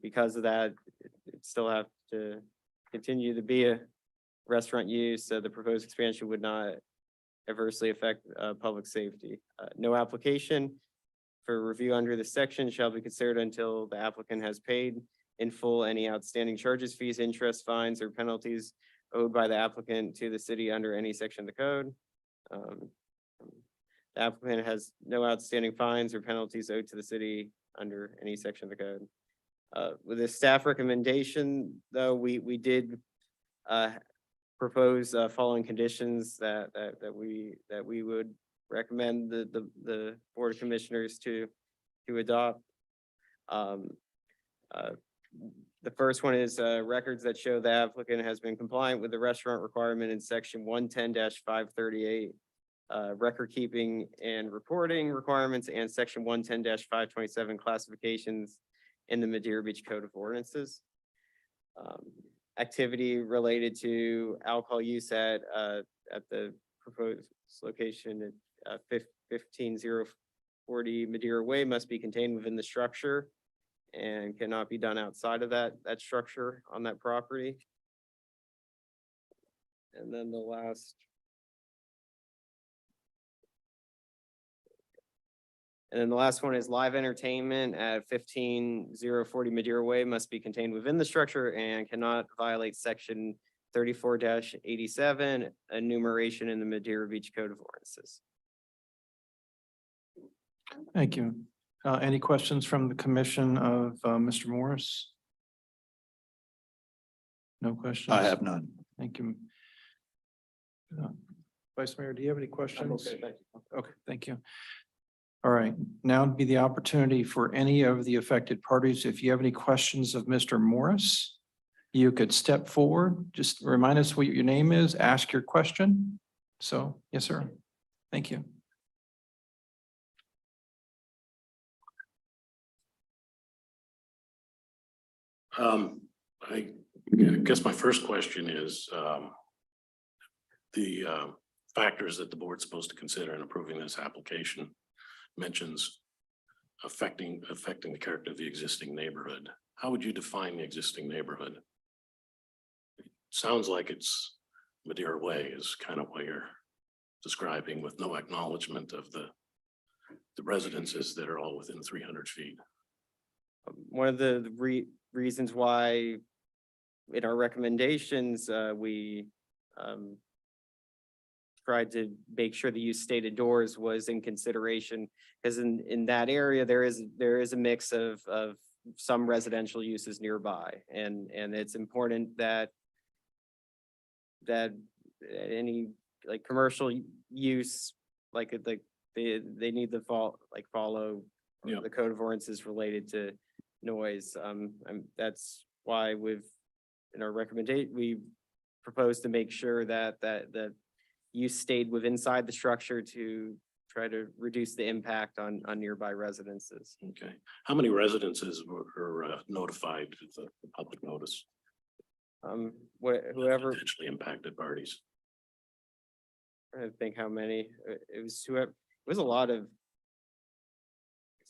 because of that, it still have to continue to be a restaurant use. So the proposed expansion would not adversely affect public safety. No application for review under this section shall be considered until the applicant has paid in full any outstanding charges, fees, interest, fines, or penalties owed by the applicant to the city under any section of the code. The applicant has no outstanding fines or penalties owed to the city under any section of the code. With a staff recommendation, though, we did propose following conditions that we would recommend the Board of Commissioners to adopt. The first one is records that show the applicant has been compliant with the restaurant requirement in section 110-538. Record keeping and reporting requirements and section 110-527 classifications in the Madeira Beach Code of Ordinances. Activity related to alcohol use at the proposed location at 15040 Madeira Way must be contained within the structure and cannot be done outside of that structure on that property. And then the last. And then the last one is live entertainment at 15040 Madeira Way must be contained within the structure and cannot violate section 34-87, enumeration in the Madeira Beach Code of Ordinances. Thank you. Any questions from the commission of Mr. Morris? No questions? I have none. Thank you. Vice Mayor, do you have any questions? Okay, thank you. All right, now would be the opportunity for any of the affected parties. If you have any questions of Mr. Morris, you could step forward. Just remind us what your name is, ask your question. So, yes, sir. Thank you. Yeah, I guess my first question is, the factors that the board's supposed to consider in approving this application mentions affecting the character of the existing neighborhood. How would you define the existing neighborhood? It sounds like it's Madeira Way is kind of what you're describing, with no acknowledgement of the residences that are all within 300 feet. One of the reasons why in our recommendations, we tried to make sure the use stated doors was in consideration, because in that area, there is a mix of some residential uses nearby, and it's important that any like commercial use, like they need to follow Yeah. the code of ordinances related to noise. And that's why in our recommendation, we propose to make sure that use stayed inside the structure to try to reduce the impact on nearby residences. Okay. How many residences were notified with the public notice? Whoever, Potentially impacted parties. I think how many, it was whoever, it was a lot of.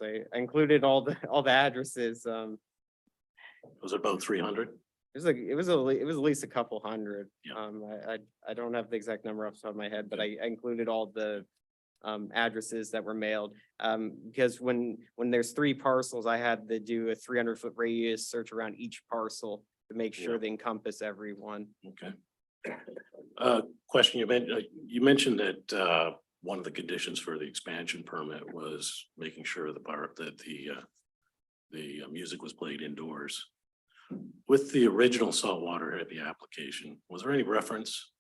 I included all the addresses, Was it about 300? it was at least a couple hundred. Yeah. I don't have the exact number off the top of my head, but I included all the addresses that were mailed. Because when there's 3 parcels, I had to do a 300-foot radius search around each parcel to make sure Yeah. they encompass everyone. Okay. Question, you mentioned that one of the conditions for the expansion permit was making sure that the music was played indoors. With the original saltwater at the application, was there any reference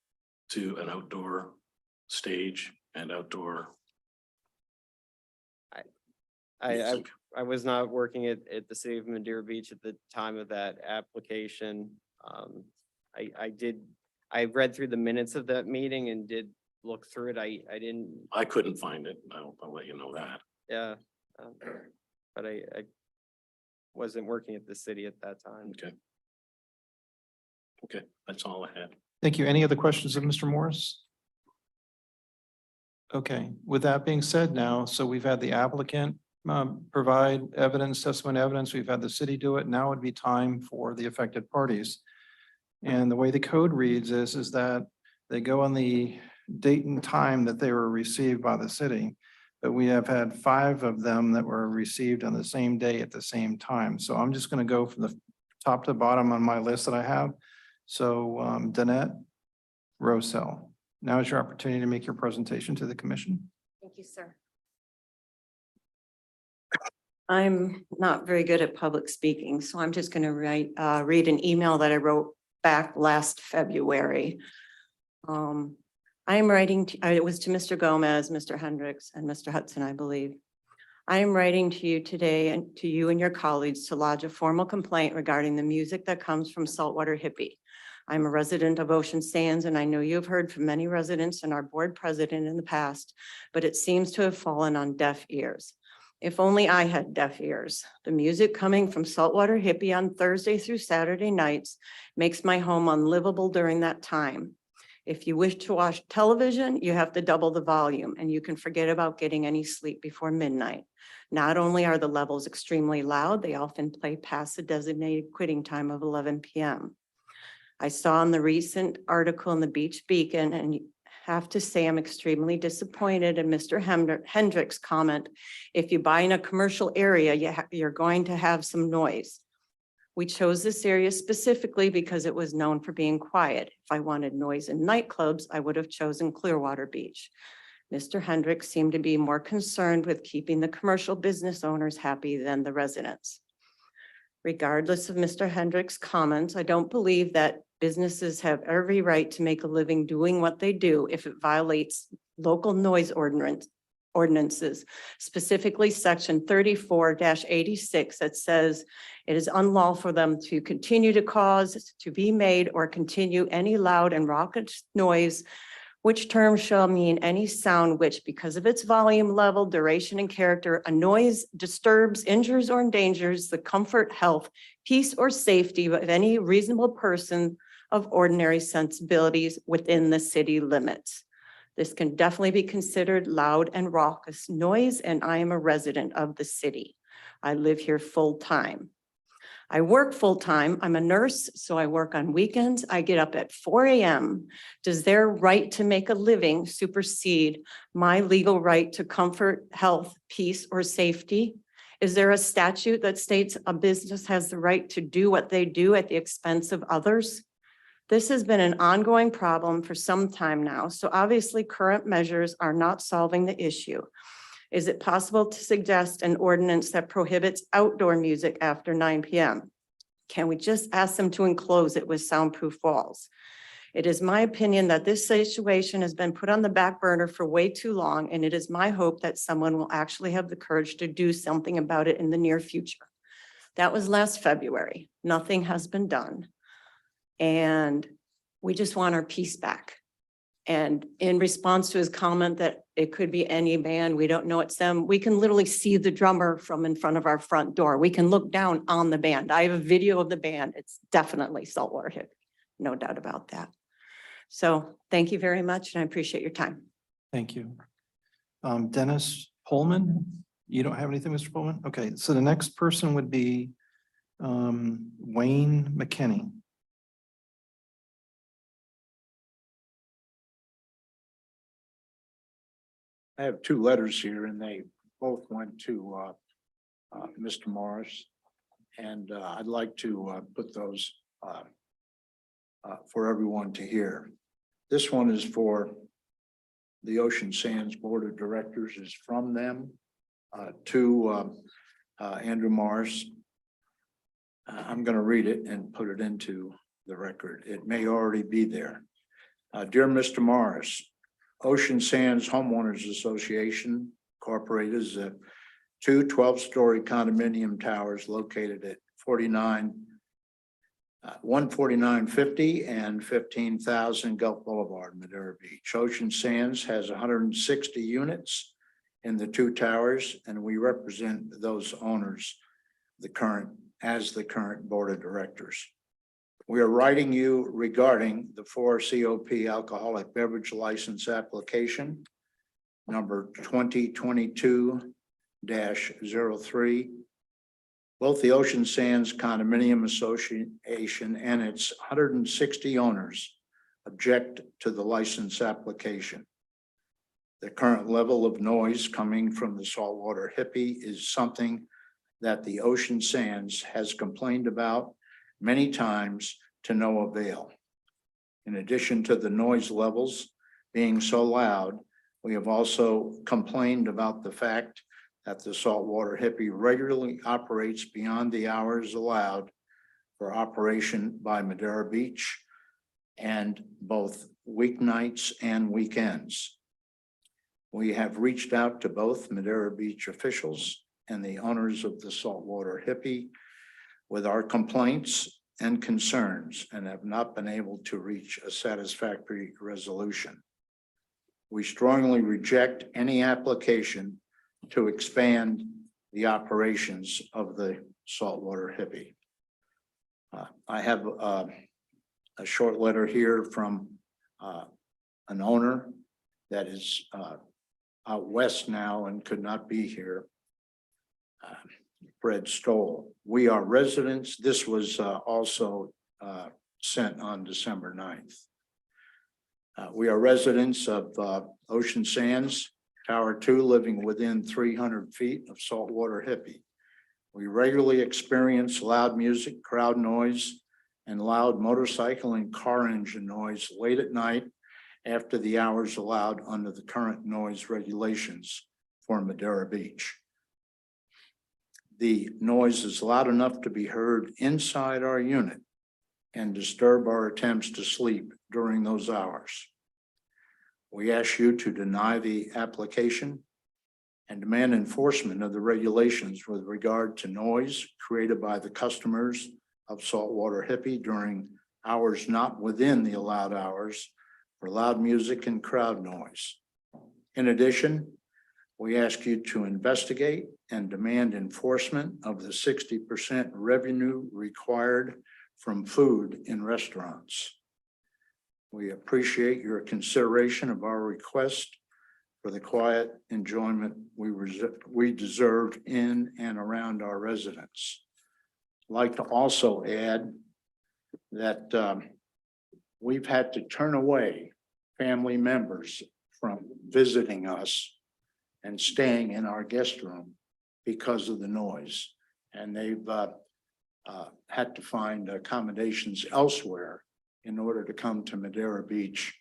to an outdoor stage and outdoor? music? I was not working at the city of Madeira Beach at the time of that application. I read through the minutes of that meeting and did look through it. I didn't, I couldn't find it. I'll let you know that. yeah. But I wasn't working at the city at that time. Okay. Okay, that's all I had. Thank you. Any other questions of Mr. Morris? Okay, with that being said now, so we've had the applicant provide evidence, testimony evidence, we've had the city do it. Now would be time for the affected parties. And the way the code reads is that they go on the date and time that they were received by the city. But we have had 5 of them that were received on the same day at the same time. So I'm just going to go from the top to bottom on my list that I have. So Danette Rosell, now is your opportunity to make your presentation to the commission. Thank you, sir. I'm not very good at public speaking, so I'm just going to read an email that I wrote back last February. I am writing, it was to Mr. Gomez, Mr. Hendricks, and Mr. Hudson, I believe. I am writing to you today and to you and your colleagues to lodge a formal complaint regarding the music that comes from Saltwater Hippie. I'm a resident of Ocean Sands, and I know you've heard from many residents and our board president in the past, but it seems to have fallen on deaf ears. If only I had deaf ears. The music coming from Saltwater Hippie on Thursday through Saturday nights makes my home unlivable during that time. If you wish to watch television, you have to double the volume, and you can forget about getting any sleep before midnight. Not only are the levels extremely loud, they often play past the designated quitting time of 11 p.m. I saw in the recent article in the Beach Beacon, and have to say I'm extremely disappointed in Mr. Hendricks' comment. If you buy in a commercial area, you're going to have some noise. We chose this area specifically because it was known for being quiet. If I wanted noise in nightclubs, I would have chosen Clearwater Beach. Mr. Hendricks seemed to be more concerned with keeping the commercial business owners happy than the residents. Regardless of Mr. Hendricks' comments, I don't believe that businesses have every right to make a living doing what they do if it violates local noise ordinances, specifically section 34-86 that says it is unlawful for them to continue to cause, to be made, or continue any loud and raucous noise which term shall mean any sound which, because of its volume, level, duration, and character, annoys, disturbs, injures, or endangers the comfort, health, peace, or safety of any reasonable person of ordinary sensibilities within the city limits. This can definitely be considered loud and raucous noise, and I am a resident of the city. I live here full-time. I work full-time. I'm a nurse, so I work on weekends. I get up at 4 a.m. Does their right to make a living supersede my legal right to comfort, health, peace, or safety? Is there a statute that states a business has the right to do what they do at the expense of others? This has been an ongoing problem for some time now, so obviously current measures are not solving the issue. Is it possible to suggest an ordinance that prohibits outdoor music after 9 p.m.? Can we just ask them to enclose it with soundproof walls? It is my opinion that this situation has been put on the back burner for way too long, and it is my hope that someone will actually have the courage to do something about it in the near future. That was last February. Nothing has been done. And we just want our peace back. And in response to his comment that it could be any band, we don't know it's them, we can literally see the drummer from in front of our front door. We can look down on the band. I have a video of the band. It's definitely Saltwater Hippie, no doubt about that. So thank you very much, and I appreciate your time. Thank you. Dennis Pullman, you don't have anything, Mr. Pullman? Okay, so the next person would be Wayne McKinney. I have two letters here and they both went to Mr. Morris. And I'd like to put those for everyone to hear. This one is for the Ocean Sands Board of Directors, is from them to Andrew Morris. I'm going to read it and put it into the record. It may already be there. Dear Mr. Morris, Ocean Sands Homeowners Association Incorporated is a 2 12-story condominium towers located at 14950 and 15,000 Gulf Boulevard, Madeira Beach. Ocean Sands has 160 units in the 2 towers, and we represent those owners as the current board of directors. We are writing you regarding the 4 COP alcoholic beverage license application number 2022-03. Both the Ocean Sands Condominium Association and its 160 owners object to the license application. The current level of noise coming from the Saltwater Hippie is something that the Ocean Sands has complained about many times to no avail. In addition to the noise levels being so loud, we have also complained about the fact that the Saltwater Hippie regularly operates beyond the hours allowed for operation by Madeira Beach, and both weeknights and weekends. We have reached out to both Madeira Beach officials and the owners of the Saltwater Hippie with our complaints and concerns, and have not been able to reach a satisfactory resolution. We strongly reject any application to expand the operations of the Saltwater Hippie. I have a short letter here from an owner that is out west now and could not be here. Fred Stoll. We are residents. This was also sent on December 9th. We are residents of Ocean Sands, Tower 2, living within 300 feet of Saltwater Hippie. We regularly experience loud music, crowd noise, and loud motorcycle and car engine noise late at night after the hours allowed under the current noise regulations for Madeira Beach. The noise is loud enough to be heard inside our unit and disturb our attempts to sleep during those hours. We ask you to deny the application and demand enforcement of the regulations with regard to noise created by the customers of Saltwater Hippie during hours not within the allowed hours for loud music and crowd noise. In addition, we ask you to investigate and demand enforcement of the 60% revenue required from food in restaurants. We appreciate your consideration of our request for the quiet enjoyment we deserve in and around our residents. I'd like to also add that we've had to turn away family members from visiting us and staying in our guest room because of the noise. And they've had to find accommodations elsewhere in order to come to Madeira Beach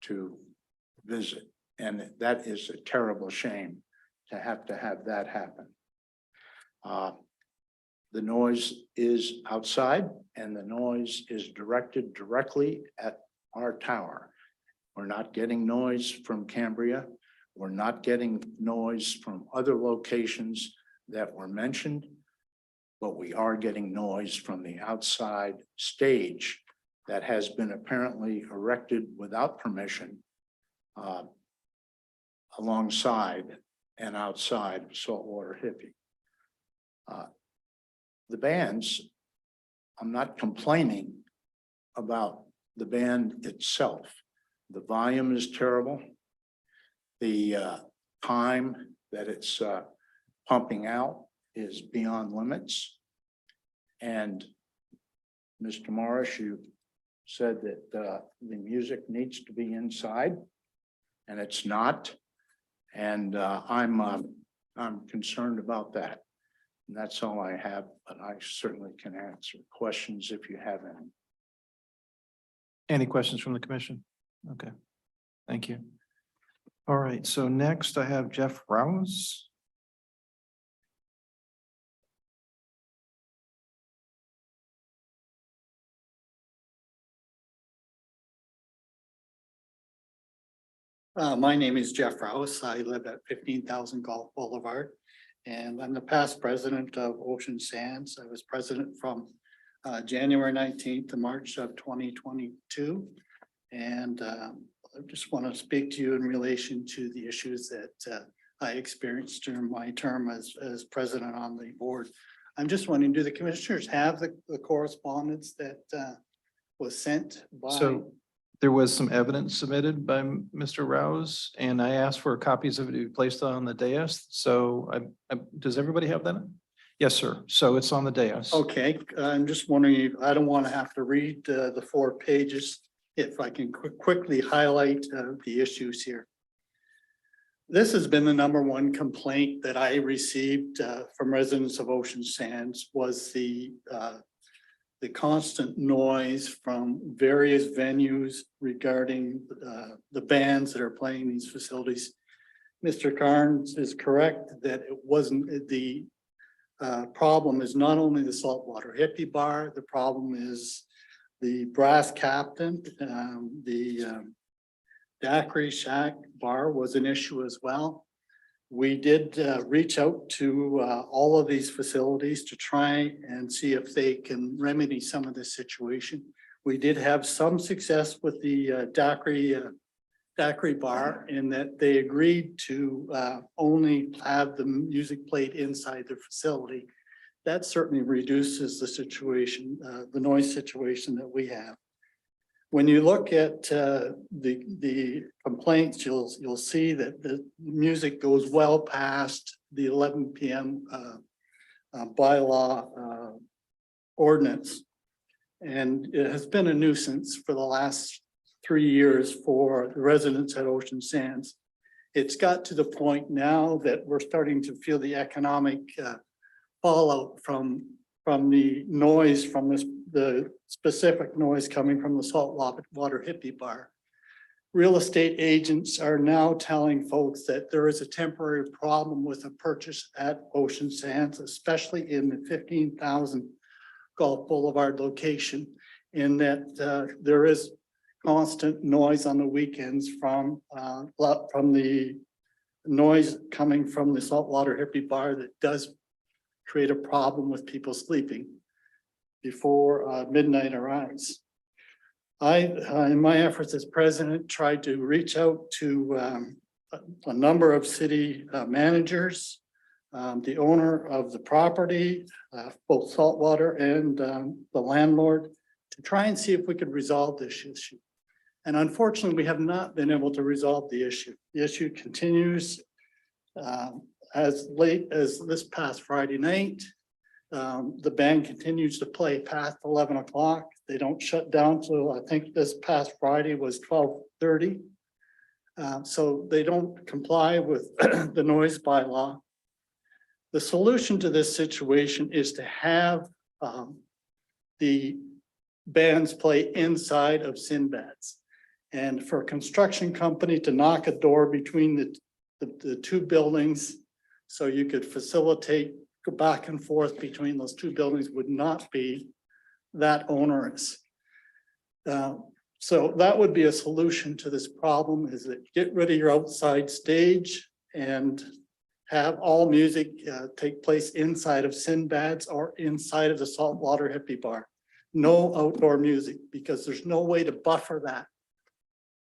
to visit. And that is a terrible shame to have that happen. The noise is outside and the noise is directed directly at our tower. We're not getting noise from Cambria. We're not getting noise from other locations that were mentioned, but we are getting noise from the outside stage that has been apparently erected without permission alongside and outside Saltwater Hippie. The bands, I'm not complaining about the band itself. The volume is terrible. The time that it's pumping out is beyond limits. And Mr. Morris, you said that the music needs to be inside, and it's not. And I'm concerned about that. And that's all I have, but I certainly can answer questions if you have any. Any questions from the commission? Okay, thank you. All right, so next I have Jeff Rouse. My name is Jeff Rouse. I live at 15,000 Gulf Boulevard, and I'm the past president of Ocean Sands. I was president from January 19th to March of 2022. And I just want to speak to you in relation to the issues that I experienced during my term as president on the board. I'm just wondering, do the commissioners have the correspondence that was sent by? So there was some evidence submitted by Mr. Rouse, and I asked for copies of it to be placed on the dais. So does everybody have that? Yes, sir. So it's on the dais. Okay, I'm just wondering, I don't want to have to read the 4 pages. If I can quickly highlight the issues here. This has been the #1 complaint that I received from residents of Ocean Sands was the constant noise from various venues regarding the bands that are playing these facilities. Mr. Carnes is correct that it wasn't the problem is not only the Saltwater Hippie Bar, the problem is the Brass Captain, the Daiquiri Shack Bar was an issue as well. We did reach out to all of these facilities to try and see if they can remedy some of this situation. We did have some success with the Daiquiri Bar in that they agreed to only have the music played inside their facility. That certainly reduces the situation, the noise situation that we have. When you look at the complaints, you'll see that the music goes well past the 11 p.m. Bylaw ordinance. And it has been a nuisance for the last 3 years for the residents at Ocean Sands. It's got to the point now that we're starting to feel the economic fallout from the noise from the specific noise coming from the Saltwater Hippie Bar. Real estate agents are now telling folks that there is a temporary problem with a purchase at Ocean Sands, especially in the 15,000 Gulf Boulevard location, in that there is constant noise on the weekends from the noise coming from the Saltwater Hippie Bar that does create a problem with people sleeping before midnight arrives. in my efforts as president, tried to reach out to a number of city managers, the owner of the property, both Saltwater and the landlord, to try and see if we could resolve this issue. And unfortunately, we have not been able to resolve the issue. The issue continues as late as this past Friday night. The band continues to play past 11 o'clock. They don't shut down till I think this past Friday was 12:30. So they don't comply with the noise bylaw. The solution to this situation is to have the bands play inside of Sinbad's. And for a construction company to knock a door between the two buildings so you could facilitate go back and forth between those two buildings would not be that onerous. So that would be a solution to this problem, is that get rid of your outside stage and have all music take place inside of Sinbad's or inside of the Saltwater Hippie Bar. No outdoor music, because there's no way to buffer that.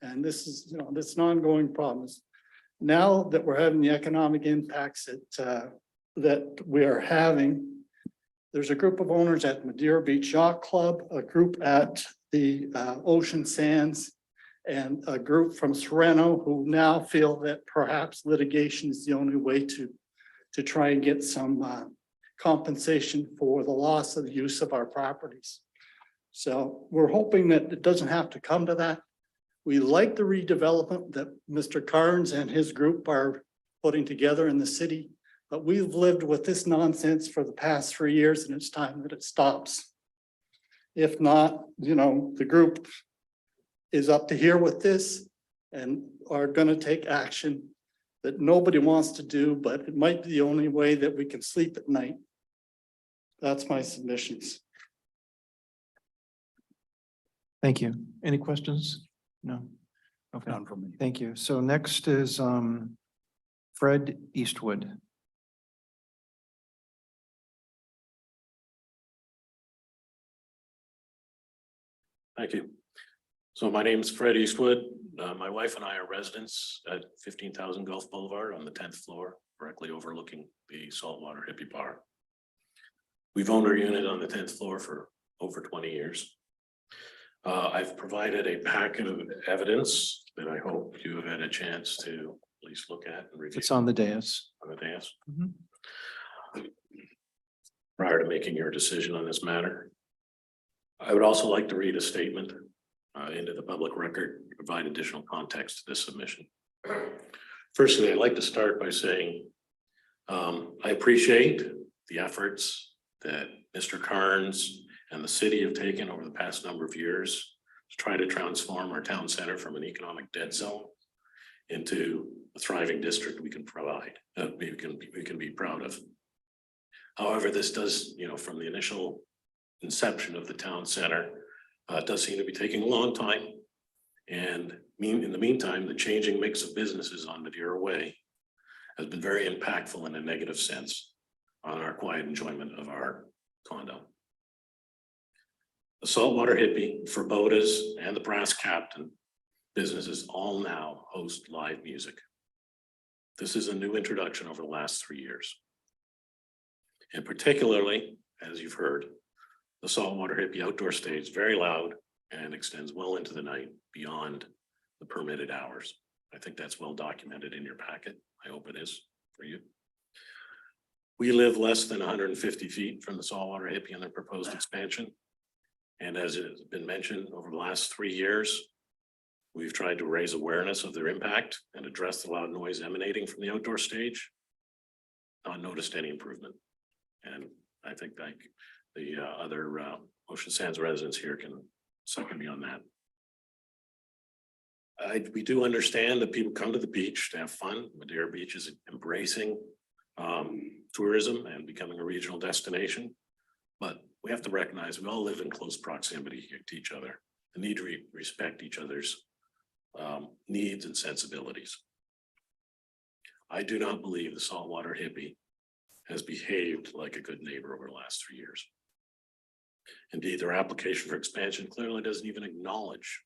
And this is, this is an ongoing problem. Now that we're having the economic impacts that we are having, there's a group of owners at Madeira Beach Yacht Club, a group at the Ocean Sands, and a group from Sereno who now feel that perhaps litigation is the only way to try and get some compensation for the loss of the use of our properties. So we're hoping that it doesn't have to come to that. We like the redevelopment that Mr. Carnes and his group are putting together in the city, but we've lived with this nonsense for the past 3 years, and it's time that it stops. If not, the group is up to here with this and are going to take action that nobody wants to do, but it might be the only way that we can sleep at night. That's my submissions. Thank you. Any questions? No. Okay, None from me. thank you. So next is Fred Eastwood. Thank you. So my name is Fred Eastwood. My wife and I are residents at 15,000 Gulf Boulevard on the 10th floor, directly overlooking the Saltwater Hippie Bar. We've owned our unit on the 10th floor for over 20 years. I've provided a packet of evidence that I hope you have had a chance to at least look at and review. It's on the dais. On the dais. Mhm. Prior to making your decision on this matter. I would also like to read a statement into the public record, to provide additional context to this submission. Firstly, I'd like to start by saying I appreciate the efforts that Mr. Carnes and the city have taken over the past number of years to try to transform our town center from an economic dead zone into a thriving district we can provide, we can be proud of. However, this does, from the initial inception of the town center, does seem to be taking a long time. And in the meantime, the changing mix of businesses on Madeira Way has been very impactful in a negative sense on our quiet enjoyment of our condo. The Saltwater Hippie, Forbodas, and the Brass Captain businesses all now host live music. This is a new introduction over the last 3 years. And particularly, as you've heard, the Saltwater Hippie outdoor stage is very loud and extends well into the night beyond the permitted hours. I think that's well documented in your packet. I hope it is for you. We live less than 150 feet from the Saltwater Hippie and their proposed expansion. And as it has been mentioned, over the last 3 years, we've tried to raise awareness of their impact and address the loud noise emanating from the outdoor stage. Not noticed any improvement. And I think the other Ocean Sands residents here can second me on that. We do understand that people come to the beach to have fun. Madeira Beach is embracing tourism and becoming a regional destination. But we have to recognize we all live in close proximity to each other. The need to respect each other's needs and sensibilities. I do not believe the Saltwater Hippie has behaved like a good neighbor over the last 3 years. Indeed, their application for expansion clearly doesn't even acknowledge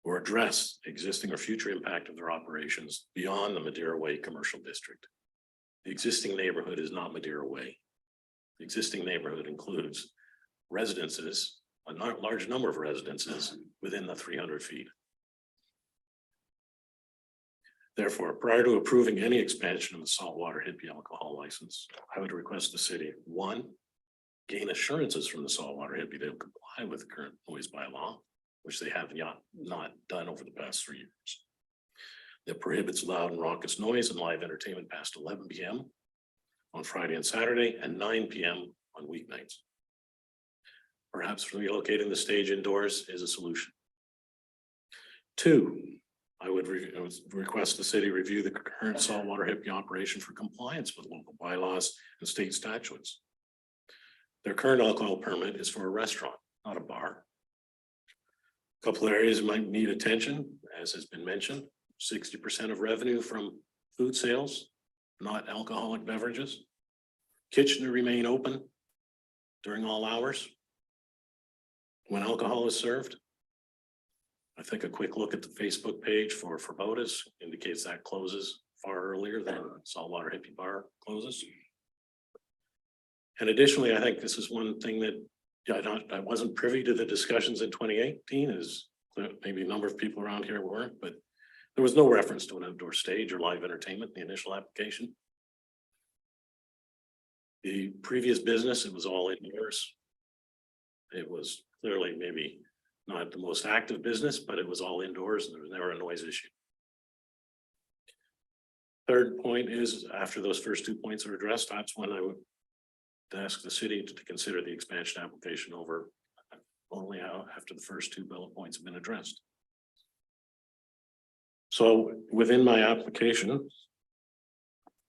or address existing or future impact of their operations beyond the Madeira Way Commercial District. The existing neighborhood is not Madeira Way. The existing neighborhood includes residences, a large number of residences within the 300 feet. Therefore, prior to approving any expansion of the saltwater hippie alcohol license, I would request the city, one, gain assurances from the saltwater hippie they'll comply with the current noise bylaw, which they have not done over the past 3 years. That prohibits loud and raucous noise and live entertainment past 11 p.m. on Friday and Saturday and 9 p.m. on weeknights. Perhaps relocating the stage indoors is a solution. Two, I would request the city review the current saltwater hippie operation for compliance with local bylaws and state statutes. Their current alcohol permit is for a restaurant, not a bar. A couple areas might need attention, as has been mentioned. 60% of revenue from food sales, not alcoholic beverages. Kitchen to remain open during all hours when alcohol is served. I think a quick look at the Facebook page for Bodas indicates that closes far earlier than Saltwater Hippie Bar closes. And additionally, I think this is one thing that I wasn't privy to the discussions in 2018, as maybe a number of people around here weren't, but there was no reference to an outdoor stage or live entertainment in the initial application. The previous business, it was all indoors. It was clearly maybe not the most active business, but it was all indoors and there was never a noise issue. Third point is, after those first 2 points are addressed, that's when I would ask the city to consider the expansion application over only after the first 2 bullet points have been addressed. So within my application,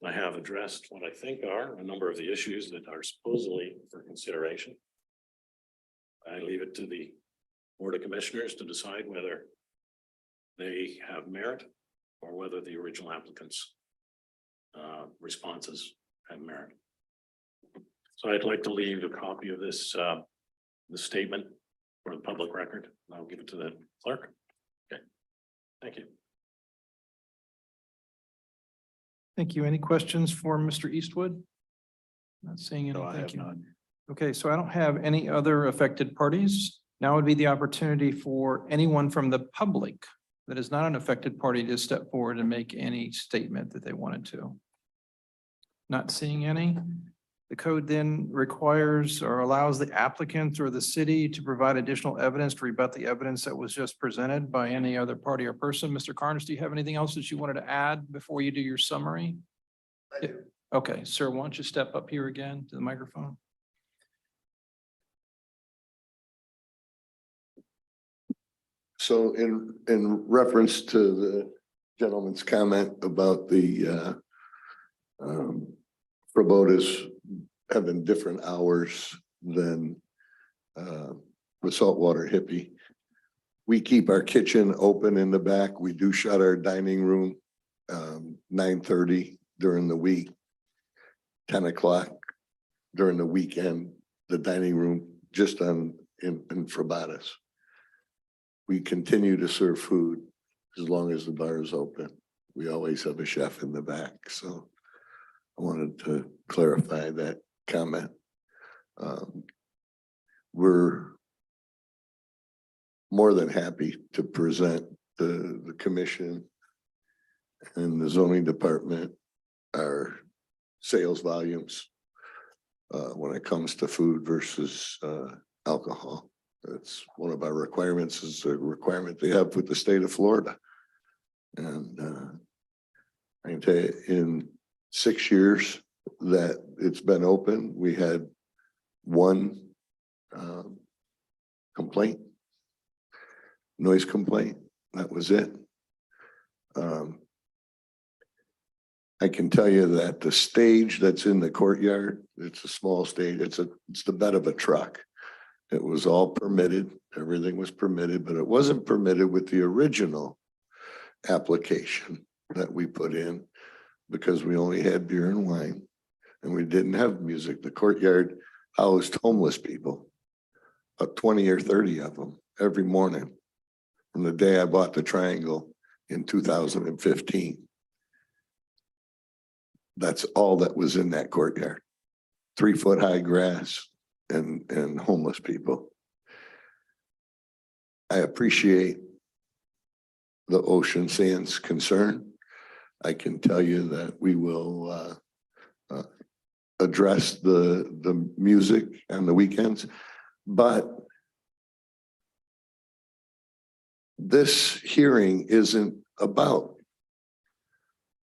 I have addressed what I think are a number of the issues that are supposedly for consideration. I leave it to the Board of Commissioners to decide whether they have merit or whether the original applicant's responses have merit. So I'd like to leave a copy of this the statement for the public record. I'll give it to the clerk. Okay, thank you. Thank you. Any questions for Mr. Eastwood? Not seeing any. No, I Thank have you. none. Okay, so I don't have any other affected parties. Now would be the opportunity for anyone from the public that is not an affected party to step forward and make any statement that they wanted to. Not seeing any. The code then requires or allows the applicant or the city to provide additional evidence to rebut the evidence that was just presented by any other party or person. Mr. Carnes, do you have anything else that you wanted to add before you do your summary? Okay, sir, why don't you step up here again to the microphone? So in reference to the gentleman's comment about the Probotas having different hours than the Saltwater Hippie, we keep our kitchen open in the back. We do shut our dining room 9:30 during the week, 10 o'clock during the weekend, the dining room just in Probotas. We continue to serve food as long as the bar is open. We always have a chef in the back, so I wanted to clarify that comment. We're more than happy to present the commission and the zoning department our sales volumes when it comes to food versus alcohol. That's one of our requirements, is a requirement they have with the state of Florida. And I can tell you, in 6 years that it's been open, we had one complaint, noise complaint. That was it. I can tell you that the stage that's in the courtyard, it's a small stage. It's the bed of a truck. It was all permitted. Everything was permitted, but it wasn't permitted with the original application that we put in because we only had beer and wine and we didn't have music. The courtyard housed homeless people, about 20 or 30 of them every morning from the day I bought the Triangle in 2015. That's all that was in that courtyard. 3-foot high grass and homeless people. I appreciate the Ocean Sands concern. I can tell you that we will address the music on the weekends, but this hearing isn't about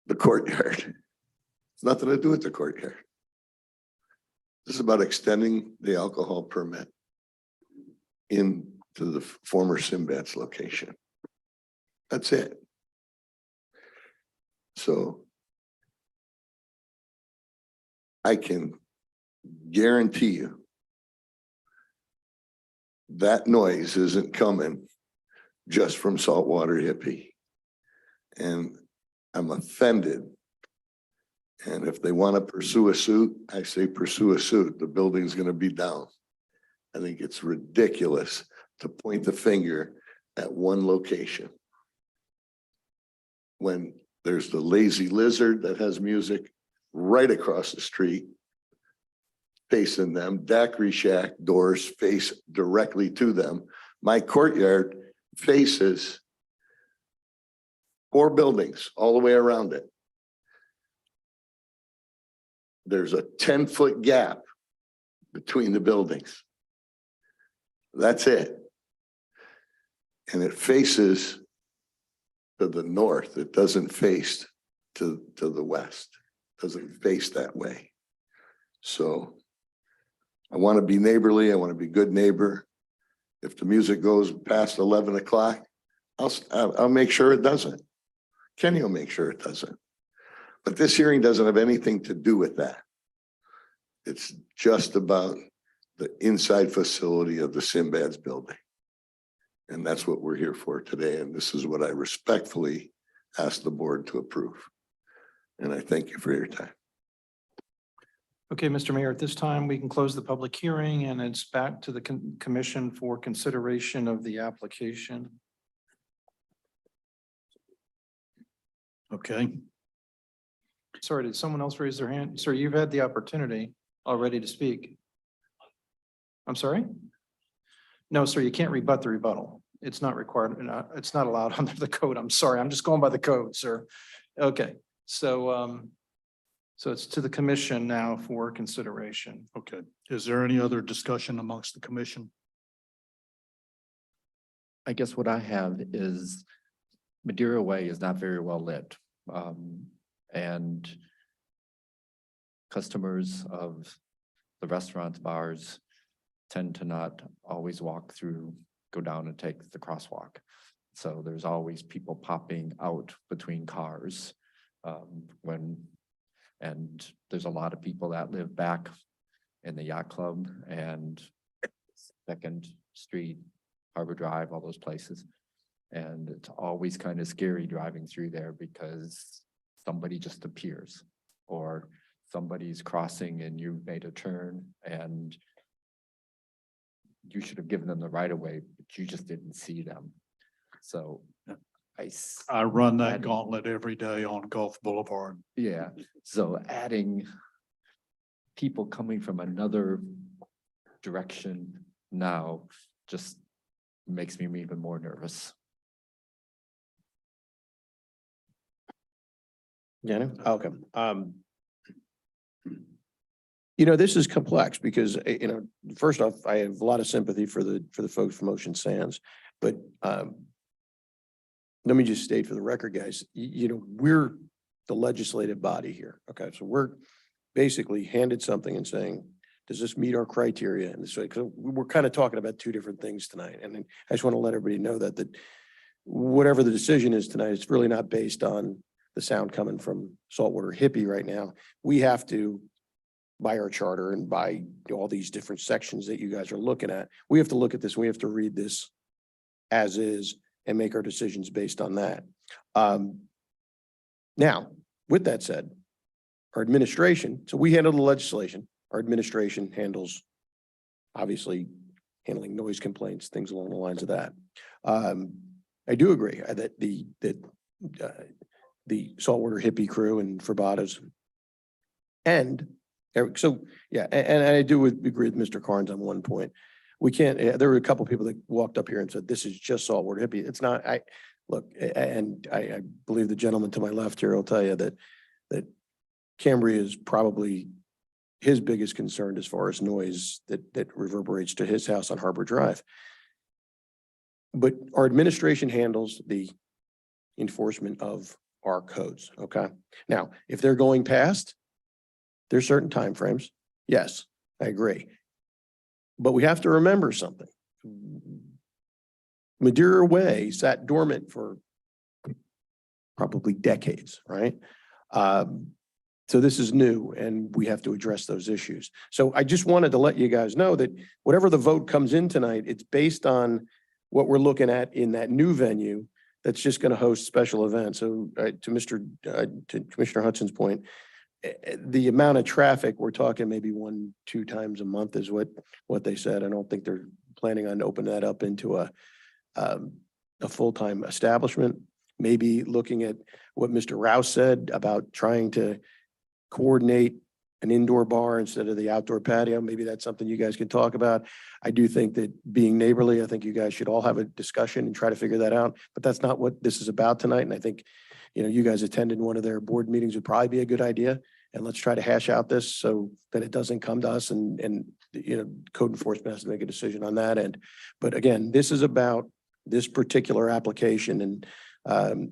the courtyard. It's nothing to do with the courtyard. This is about extending the alcohol permit into the former Sinbad's location. That's it. So I can guarantee you that noise isn't coming just from Saltwater Hippie. And I'm offended. And if they want to pursue a suit, I say pursue a suit. The building's going to be down. I think it's ridiculous to point the finger at one location when there's the Lazy Lizard that has music right across the street facing them. Daiquiri Shack doors face directly to them. My courtyard faces 4 buildings all the way around it. There's a 10-foot gap between the buildings. That's it. And it faces to the north. It doesn't face to the west. It doesn't face that way. So I want to be neighborly. I want to be a good neighbor. If the music goes past 11 o'clock, I'll make sure it doesn't. Kenny will make sure it doesn't. But this hearing doesn't have anything to do with that. It's just about the inside facility of the Sinbad's building. And that's what we're here for today. And this is what I respectfully ask the board to approve. And I thank you for your time. Okay, Mr. Mayor, at this time, we can close the public hearing and it's back to the commission for consideration of the application. Okay. Sorry, did someone else raise their hand? Sir, you've had the opportunity already to speak. I'm sorry? No, sir, you can't rebut the rebuttal. It's not required. It's not allowed under the code. I'm sorry. I'm just going by the code, sir. Okay, so it's to the commission now for consideration. Okay. Is there any other discussion amongst the commission? I guess what I have is Madeira Way is not very well lit. And customers of the restaurants, bars tend to not always walk through, go down and take the crosswalk. So there's always people popping out between cars and there's a lot of people that live back in the yacht club and Second Street, Harbor Drive, all those places. And it's always kind of scary driving through there because somebody just appears or somebody's crossing and you made a turn and you should have given them the right of way, but you just didn't see them. So I run that gauntlet every day on Gulf Boulevard. yeah, so adding people coming from another direction now just makes me even more nervous. Jenna? Okay. You know, this is complex because, you know, first off, I have a lot of sympathy for the folks from Ocean Sands, but let me just state for the record, guys, you know, we're the legislative body here. Okay, so we're basically handed something and saying, does this meet our criteria? And this way, because we're kind of talking about 2 different things tonight. And I just want to let everybody know that whatever the decision is tonight, it's really not based on the sound coming from Saltwater Hippie right now. We have to, by our charter and by all these different sections that you guys are looking at, we have to look at this. We have to read this as is and make our decisions based on that. Now, with that said, our administration, so we handle the legislation, our administration handles obviously handling noise complaints, things along the lines of that. I do agree that the saltwater hippie crew and Frabato's and Eric, so, yeah, and I do agree with Mr. Carnes on one point. We can't, there were a couple people that walked up here and said, this is just saltwater hippie. It's not, look, and I believe the gentleman to my left here will tell you that Cambria is probably his biggest concern as far as noise that reverberates to his house on Harbor Drive. But our administration handles the enforcement of our codes, okay? Now, if they're going past, there's certain timeframes. Yes, I agree. But we have to remember something. Madeira Way sat dormant for probably decades, right? So this is new and we have to address those issues. So I just wanted to let you guys know that whatever the vote comes in tonight, it's based on what we're looking at in that new venue that's just going to host special events. So to Commissioner Hudson's point, the amount of traffic, we're talking maybe 1-2 times a month is what they said. I don't think they're planning on opening that up into a full-time establishment. Maybe looking at what Mr. Rouse said about trying to coordinate an indoor bar instead of the outdoor patio. Maybe that's something you guys can talk about. I do think that being neighborly, I think you guys should all have a discussion and try to figure that out, but that's not what this is about tonight. And I think, you guys attended one of their board meetings would probably be a good idea. And let's try to hash out this so that it doesn't come to us and code enforcement has to make a decision on that end. But again, this is about this particular application. And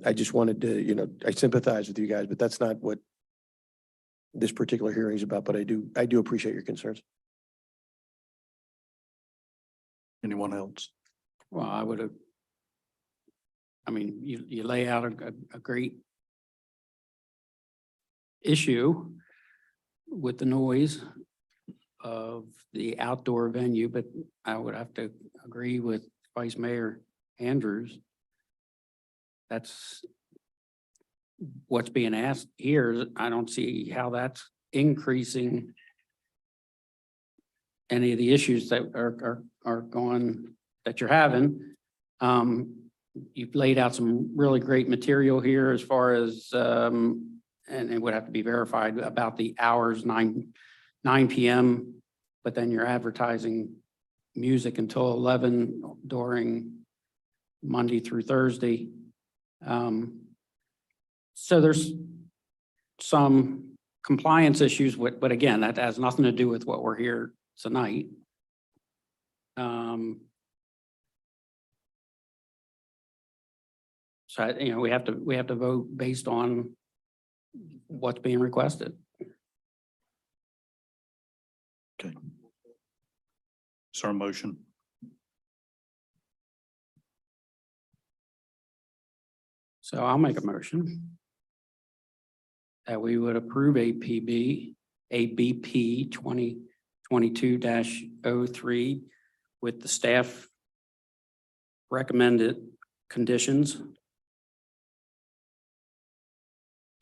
I just wanted to, I sympathize with you guys, but that's not what this particular hearing is about. But I do appreciate your concerns. Anyone else? Well, you lay out a great issue with the noise of the outdoor venue, but I would have to agree with Vice Mayor Andrews. That's what's being asked here. I don't see how that's increasing any of the issues that are going that you're having. You've laid out some really great material here as far as and it would have to be verified about the hours, 9 p.m. But then you're advertising music until 11 during Monday through Thursday. So there's some compliance issues with, but again, that has nothing to do with what we're here tonight. So, we have to vote based on what's being requested. Okay. Is there a motion? So I'll make a motion that we would approve ABP 2022-03 with the staff recommended conditions.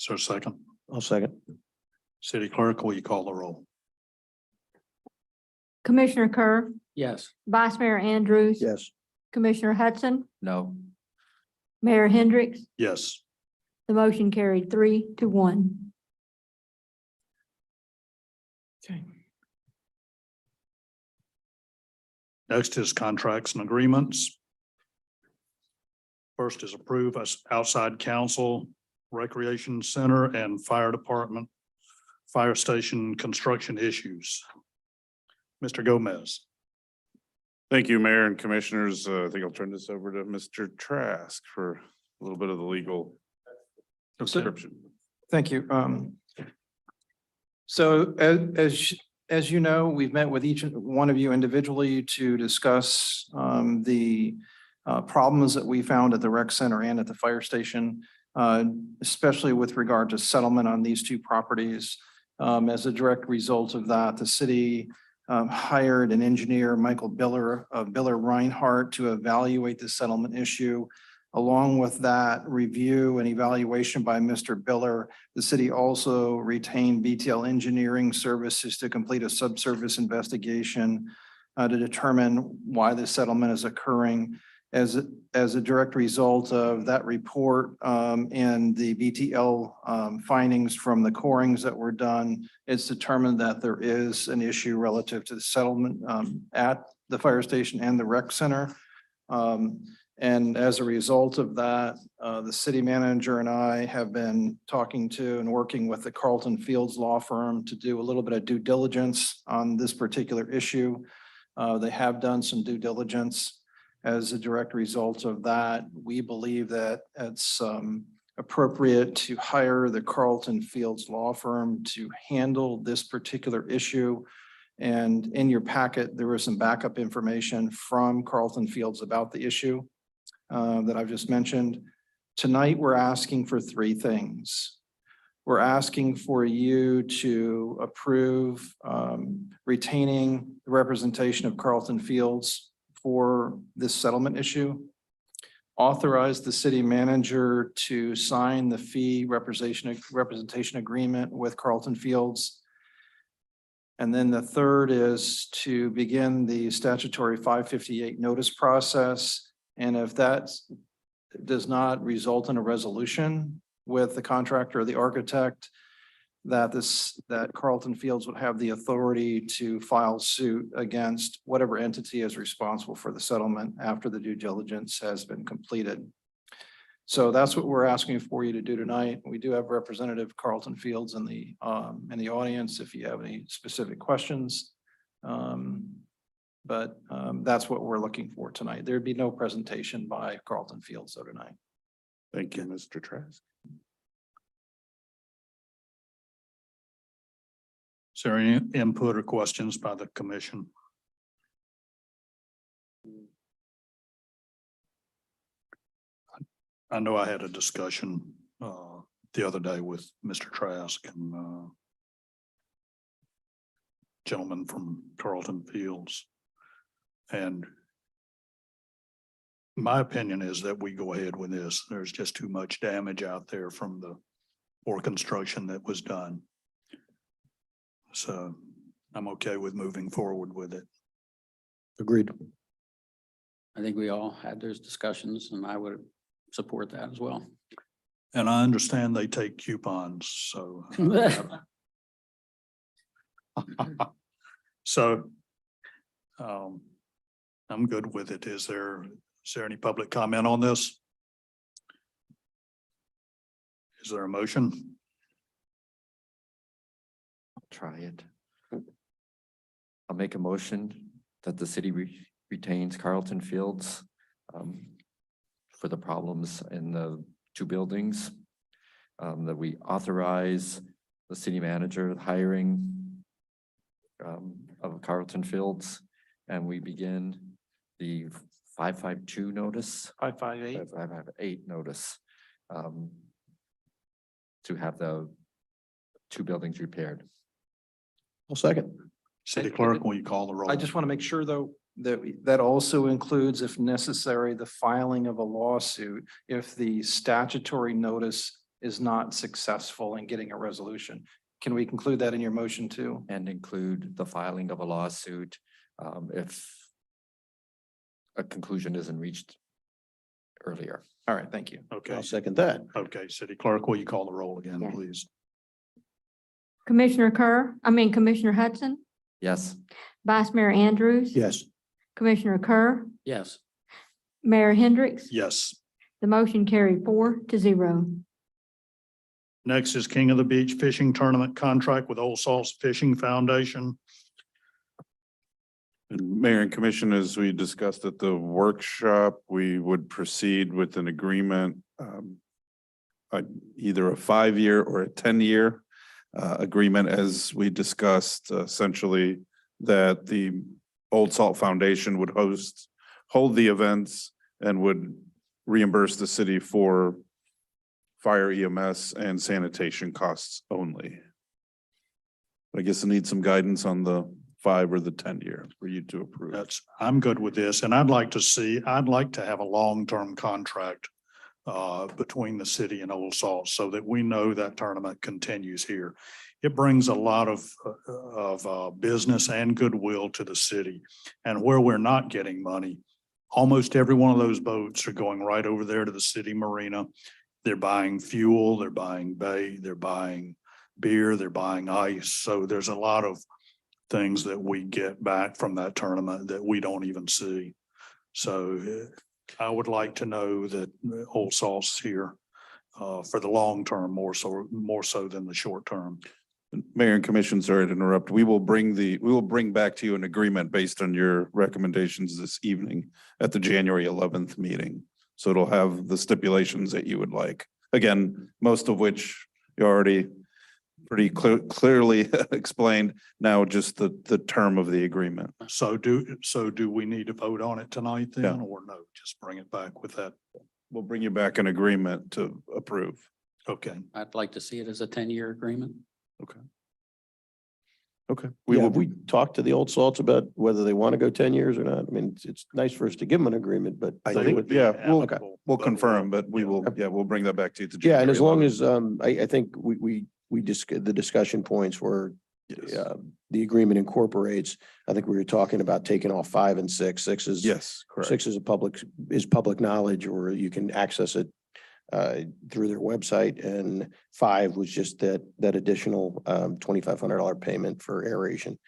Is there a second? I'll second. City Clerk, will you call the roll? Commissioner Kerr, Yes. Vice Mayor Andrews. Yes. Commissioner Hudson, No. Mayor Hendricks. Yes. The motion carried 3-1. Okay. Next is contracts and agreements. First is approve as outside counsel, recreation center and fire department, fire station construction issues. Mr. Gomez. Thank you, Mayor and Commissioners. I think I'll turn this over to Mr. Trask for a little bit of the legal description. Thank you. So as you know, we've met with each one of you individually to discuss the problems that we found at the rec center and at the fire station, especially with regard to settlement on these two properties. As a direct result of that, the city hired an engineer, Michael Biller Reinhardt, to evaluate the settlement issue. Along with that review and evaluation by Mr. Biller, the city also retained BTL Engineering Services to complete a subsurface investigation to determine why the settlement is occurring. As a direct result of that report and the BTL findings from the corings that were done, it's determined that there is an issue relative to the settlement at the fire station and the rec center. And as a result of that, the city manager and I have been talking to and working with the Carlton Fields law firm to do a little bit of due diligence on this particular issue. They have done some due diligence. As a direct result of that, we believe that it's appropriate to hire the Carlton Fields law firm to handle this particular issue. And in your packet, there was some backup information from Carlton Fields about the issue that I've just mentioned. Tonight, we're asking for three things. We're asking for you to approve retaining the representation of Carlton Fields for this settlement issue. Authorize the city manager to sign the fee representation agreement with Carlton Fields. And then the third is to begin the statutory 558 notice process. And if that does not result in a resolution with the contractor or the architect, that Carlton Fields would have the authority to file suit against whatever entity is responsible for the settlement after the due diligence has been completed. So that's what we're asking for you to do tonight. We do have Representative Carlton Fields in the audience if you have any specific questions. But that's what we're looking for tonight. There'd be no presentation by Carlton Fields though tonight. Thank you, Mr. Trask. Is there any input or questions by the commission? I know I had a discussion the other day with Mr. Trask and gentleman from Carlton Fields. And my opinion is that we go ahead with this. There's just too much damage out there from the poor construction that was done. So I'm okay with moving forward with it. Agreed. I think we all had those discussions and I would support that as well. And I understand they take coupons, so. So I'm good with it. Is there any public comment on this? Is there a motion? Try it. I'll make a motion that the city retains Carlton Fields for the problems in the two buildings. That we authorize the city manager hiring of Carlton Fields, and we begin the 552 notice. 558. 558 notice to have the two buildings repaired. Well, second. City clerk, will you call the roll? I just want to make sure though, that also includes, if necessary, the filing of a lawsuit if the statutory notice is not successful in getting a resolution. Can we conclude that in your motion too? And include the filing of a lawsuit if a conclusion isn't reached earlier. All right, thank you. Okay, I'll second that. okay, city clerk, will you call the roll again, Yes. please? Commissioner Commissioner Hudson, Yes. Vice Mayor Andrews. Yes. Commissioner Kerr, Yes, Mayor Hendricks. Yes. The motion carried 4-0. Next is King of the Beach Fishing Tournament contract with Old Salts Fishing Foundation. And Mayor and Commission, as we discussed at the workshop, we would proceed with an agreement, either a 5-year or a 10-year agreement, as we discussed, essentially that the Old Salt Foundation would hold the events and would reimburse the city for fire EMS and sanitation costs only. I guess I need some guidance on the 5 or the 10-year for you to approve. I'm good with this, and I'd like to have a long-term contract between the city and Old Salt so that we know that tournament continues here. It brings a lot of business and goodwill to the city. And where we're not getting money, almost every one of those boats are going right over there to the city marina. They're buying fuel, they're buying bait, they're buying beer, they're buying ice. So there's a lot of things that we get back from that tournament that we don't even see. So I would like to know that Old Salt's here for the long term, more so than the short term. Mayor and Commission, sorry to interrupt. We will bring back to you an agreement based on your recommendations this evening at the January 11th meeting. So it'll have the stipulations that you would like. Again, most of which you already pretty clearly explained. Now just the term of the agreement. So do we need to vote on it tonight then, Yeah. or no? Just bring it back with that. We'll bring you back an agreement to approve. Okay. I'd like to see it as a 10-year agreement. Okay. Have we talked to the Old Salts about whether they want to go 10 years or not? I mean, it's nice for us to give them an agreement, but. I They think, would be yeah, applicable, we'll but confirm, but we'll bring that back to you. Yeah, and as long as, I think the discussion points were, Yes. the agreement incorporates, I think we were talking about taking off 5 and 6. 6 is. Yes, correct. 6 is public knowledge, or you can access it through their website, and 5 was just that additional $2,500 payment for aeration.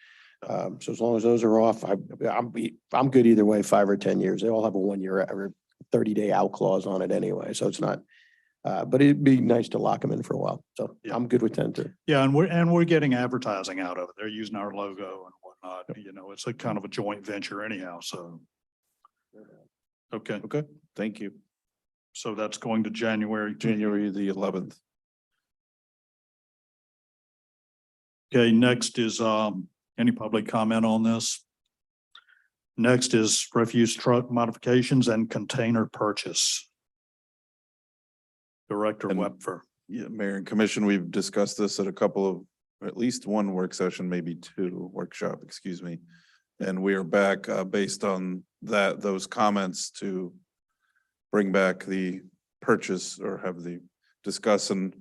So as long as those are off, I'm good either way, 5 or 10 years. They all have a 1 year or 30-day out clause on it anyway, so it's not. But it'd be nice to lock them in for a while. So Yeah. I'm good with 10 too. Yeah, and we're getting advertising out of it. They're using our logo and whatnot. You know, it's a kind of a joint venture anyhow, so. Okay, Okay, thank you. so that's going to January. January the 11th. Okay, next is any public comment on this? Next is refuse truck modifications and container purchase. Director And- Wepfer. Yeah, Mayor and Commission, we've discussed this at a couple of, or at least one work session, maybe 2 workshop, excuse me. And we are back based on those comments to bring back the purchase or have the discuss and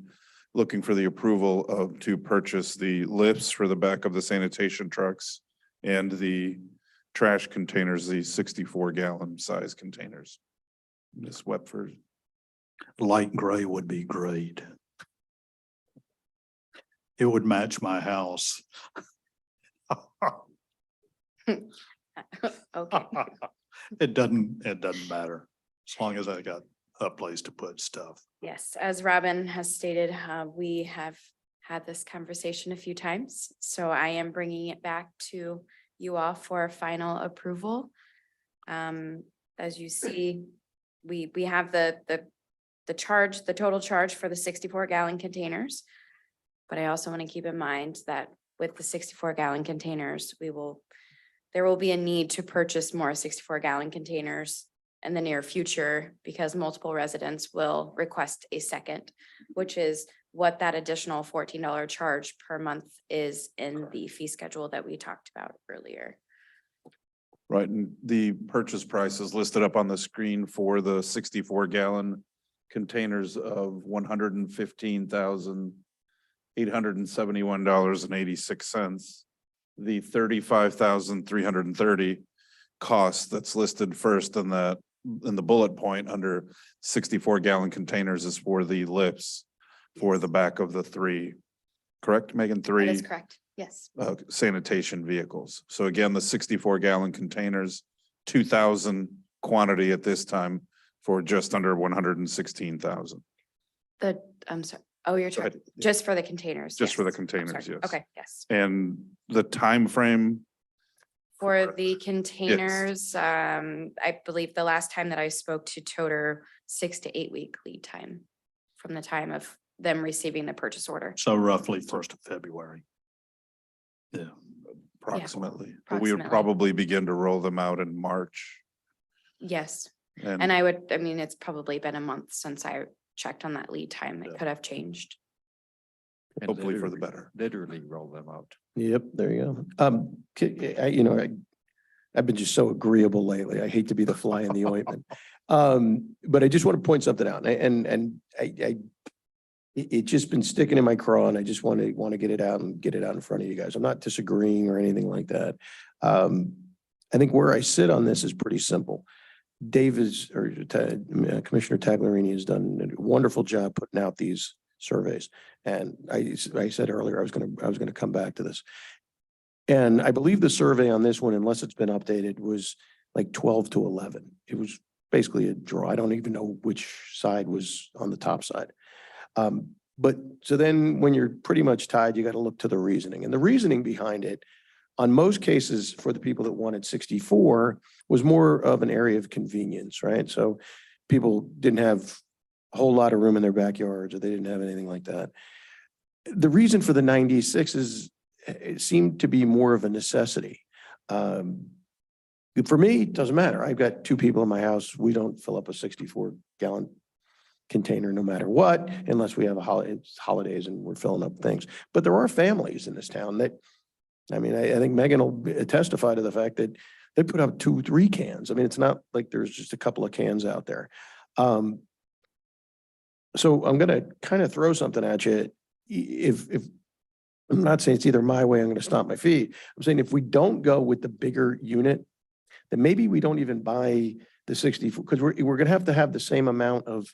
looking for the approval to purchase the lifts for the back of the sanitation trucks and the trash containers, the 64-gallon size containers. Ms. Wepford. Light gray would be great. It would match my house. Okay, It doesn't matter, as long as I got a place to put stuff. yes, as Robin has stated, we have had this conversation a few times, so I am bringing it back to you all for final approval. As you see, we have the total charge for the 64-gallon containers. But I also want to keep in mind that with the 64-gallon containers, there will be a need to purchase more 64-gallon containers in the near future because multiple residents will request a second, which is what that additional $14 charge per month is in the fee schedule that we talked about earlier. Right, and the purchase price is listed up on the screen for the 64-gallon containers of $115,871.86. The $35,330 cost that's listed first in the bullet point under 64-gallon containers is for the lifts for the back of the 3, correct, Megan? 3. That is correct, yes. Sanitation vehicles. So again, the 64-gallon containers, 2,000 quantity at this time for just under 116,000. I'm sorry, oh, you're Go ahead. talking, just for the containers? Just for the yes. containers, Sorry. yes. Okay, yes. And the time frame, For the containers, I believe the last time that I spoke to Toter, 6 to 8 week lead time from the time of them receiving the purchase order. So roughly 1st of February. Yeah. approximately. But we would approximately. probably begin to roll them out in March. Yes, And and I mean, it's probably been a month since I checked on that lead time. It could have changed. And hopefully for the literally- better. Literally roll them out. Yep, there you go. I've been just so agreeable lately. I hate to be the fly in the ointment. But I just want to point something out and it's just been sticking in my craw and I just want to get it out and get it out in front of you guys. I'm not disagreeing or anything like that. I think where I sit on this is pretty simple. Commissioner Taglerini has done a wonderful job putting out these surveys. And I said earlier, I was going to come back to this. And I believe the survey on this one, unless it's been updated, was like 12 to 11. It was basically a draw. I don't even know which side was on the top side. But so then when you're pretty much tied, you got to look to the reasoning. And the reasoning behind it, on most cases for the people that wanted 64, was more of an area of convenience, right? So people didn't have a whole lot of room in their backyards or they didn't have anything like that. The reason for the 96 is it seemed to be more of a necessity. For me, it doesn't matter. I've got 2 people in my house. We don't fill up a 64-gallon container no matter what, unless we have holidays and we're filling up things. But there are families in this town that, I mean, I think Megan will testify to the fact that they put up 2, 3 cans. I mean, it's not like there's just a couple of cans out there. So I'm going to kind of throw something at you. If I'm not saying it's either my way, I'm going to stomp my feet. I'm saying if we don't go with the bigger unit, then maybe we don't even buy the 64 because we're going to have the same amount of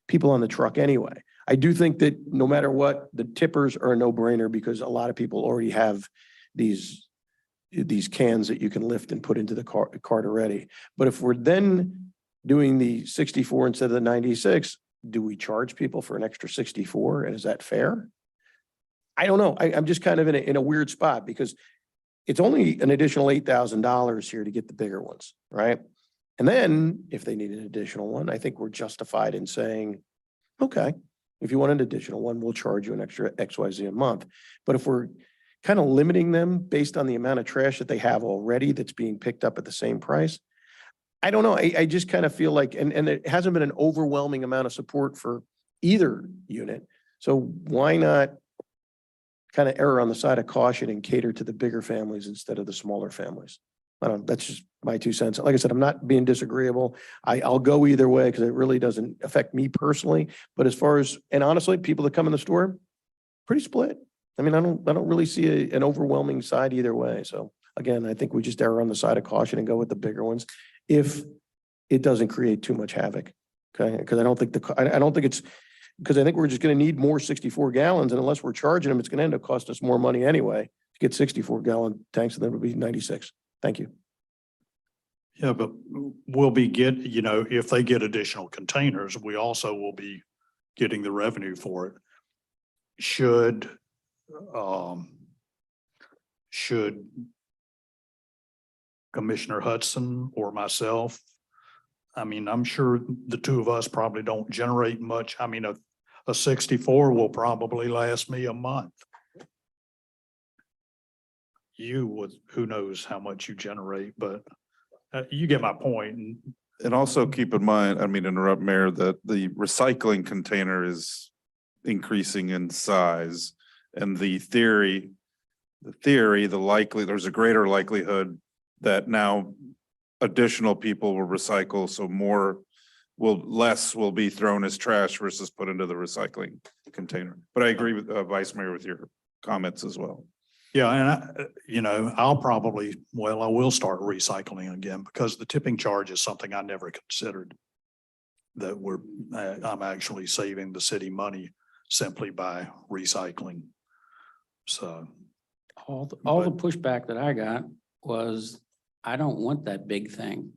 people on the truck anyway. I do think that no matter what, the tippers are a no-brainer because a lot of people already have these cans that you can lift and put into the cart already. But if we're then doing the 64 instead of the 96, do we charge people for an extra 64? And is that fair? I don't know. I'm just kind of in a weird spot because it's only an additional $8,000 here to get the bigger ones, right? And then if they need an additional one, I think we're justified in saying, okay, if you want an additional one, we'll charge you an extra XYZ a month. But if we're kind of limiting them based on the amount of trash that they have already that's being picked up at the same price, I don't know. I just kind of feel like, and it hasn't been an overwhelming amount of support for either unit. So why not kind of err on the side of caution and cater to the bigger families instead of the smaller families? I don't, that's just my 2 cents. Like I said, I'm not being disagreeable. I'll go either way because it really doesn't affect me personally. But as far as, and honestly, people that come in the store, pretty split. I mean, I don't really see an overwhelming side either way. So again, I think we just err on the side of caution and go with the bigger ones if it doesn't create too much havoc. Okay, because I don't think it's, because I think we're just going to need more 64 gallons, and unless we're charging them, it's going to end up costing us more money anyway to get 64-gallon tanks, and then it'll be 96. Thank you. Yeah, but we'll be if they get additional containers, we also will be getting the revenue for it. Should Commissioner Hudson or myself, I mean, I'm sure the 2 of us probably don't generate much. I mean, a 64 will probably last me a month. You would, who knows how much you generate, but you get my point. And also keep in mind, I mean, interrupt Mayor, that the recycling container is increasing in size. And there's a greater likelihood that now additional people will recycle. So less will be thrown as trash versus put into the recycling container. But I agree with Vice Mayor with your comments as well. Yeah, and I will start recycling again because the tipping charge is something I never considered. That I'm actually saving the city money simply by recycling. So. All the pushback that I got was, I don't want that big thing.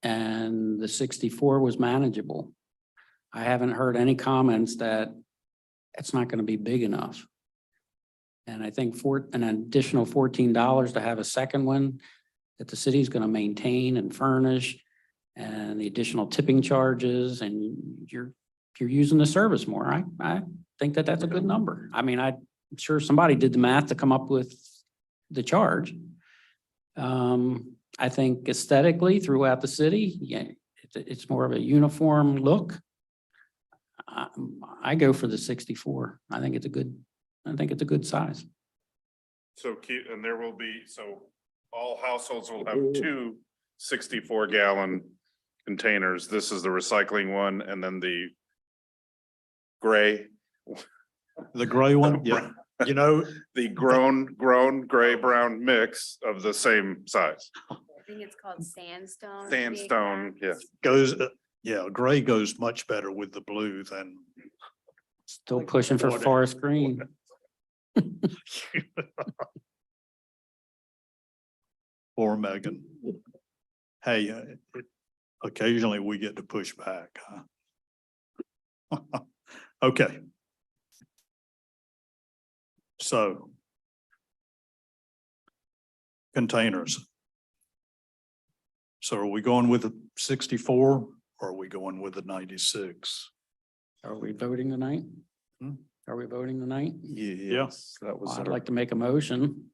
And the 64 was manageable. I haven't heard any comments that it's not going to be big enough. And I think for an additional $14 to have a second one that the city's going to maintain and furnish, and the additional tipping charges, and you're using the service more. I think that's a good number. I mean, I'm sure somebody did the math to come up with the charge. I think aesthetically throughout the city, yeah, it's more of a uniform look. I go for the 64. I think it's a good size. So and there will be, so all households will have 2 64-gallon containers. This is the recycling one and then the gray, The gray one? Yeah. You know, the grown gray brown mix of the same size. I think it's called sandstone. to be Sandstone, exact. yeah. goes, yeah, gray goes much better with the blue than. Still pushing for What- forest green. Or Megan. Hey, occasionally we get to push back, huh? Okay. So. Containers. So are we going with the 64 or are we going with the 96? Are we voting tonight? Hmm? Are we voting tonight? Yes, that was. I'd like to make a motion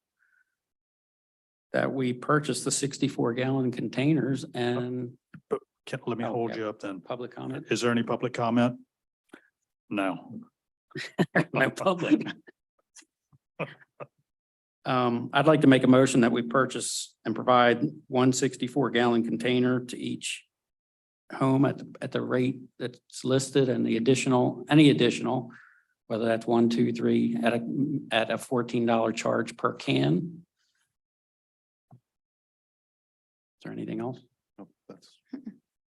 that we purchase the 64-gallon containers and Let me Oh, hold yeah. you up then. public comment. Is there any public comment? No. No public. I'd like to make a motion that we purchase and provide 164-gallon container to each home at the rate that's listed and the additional, any additional, whether that's 1, 2, 3, at a $14 charge per can. Is there anything else?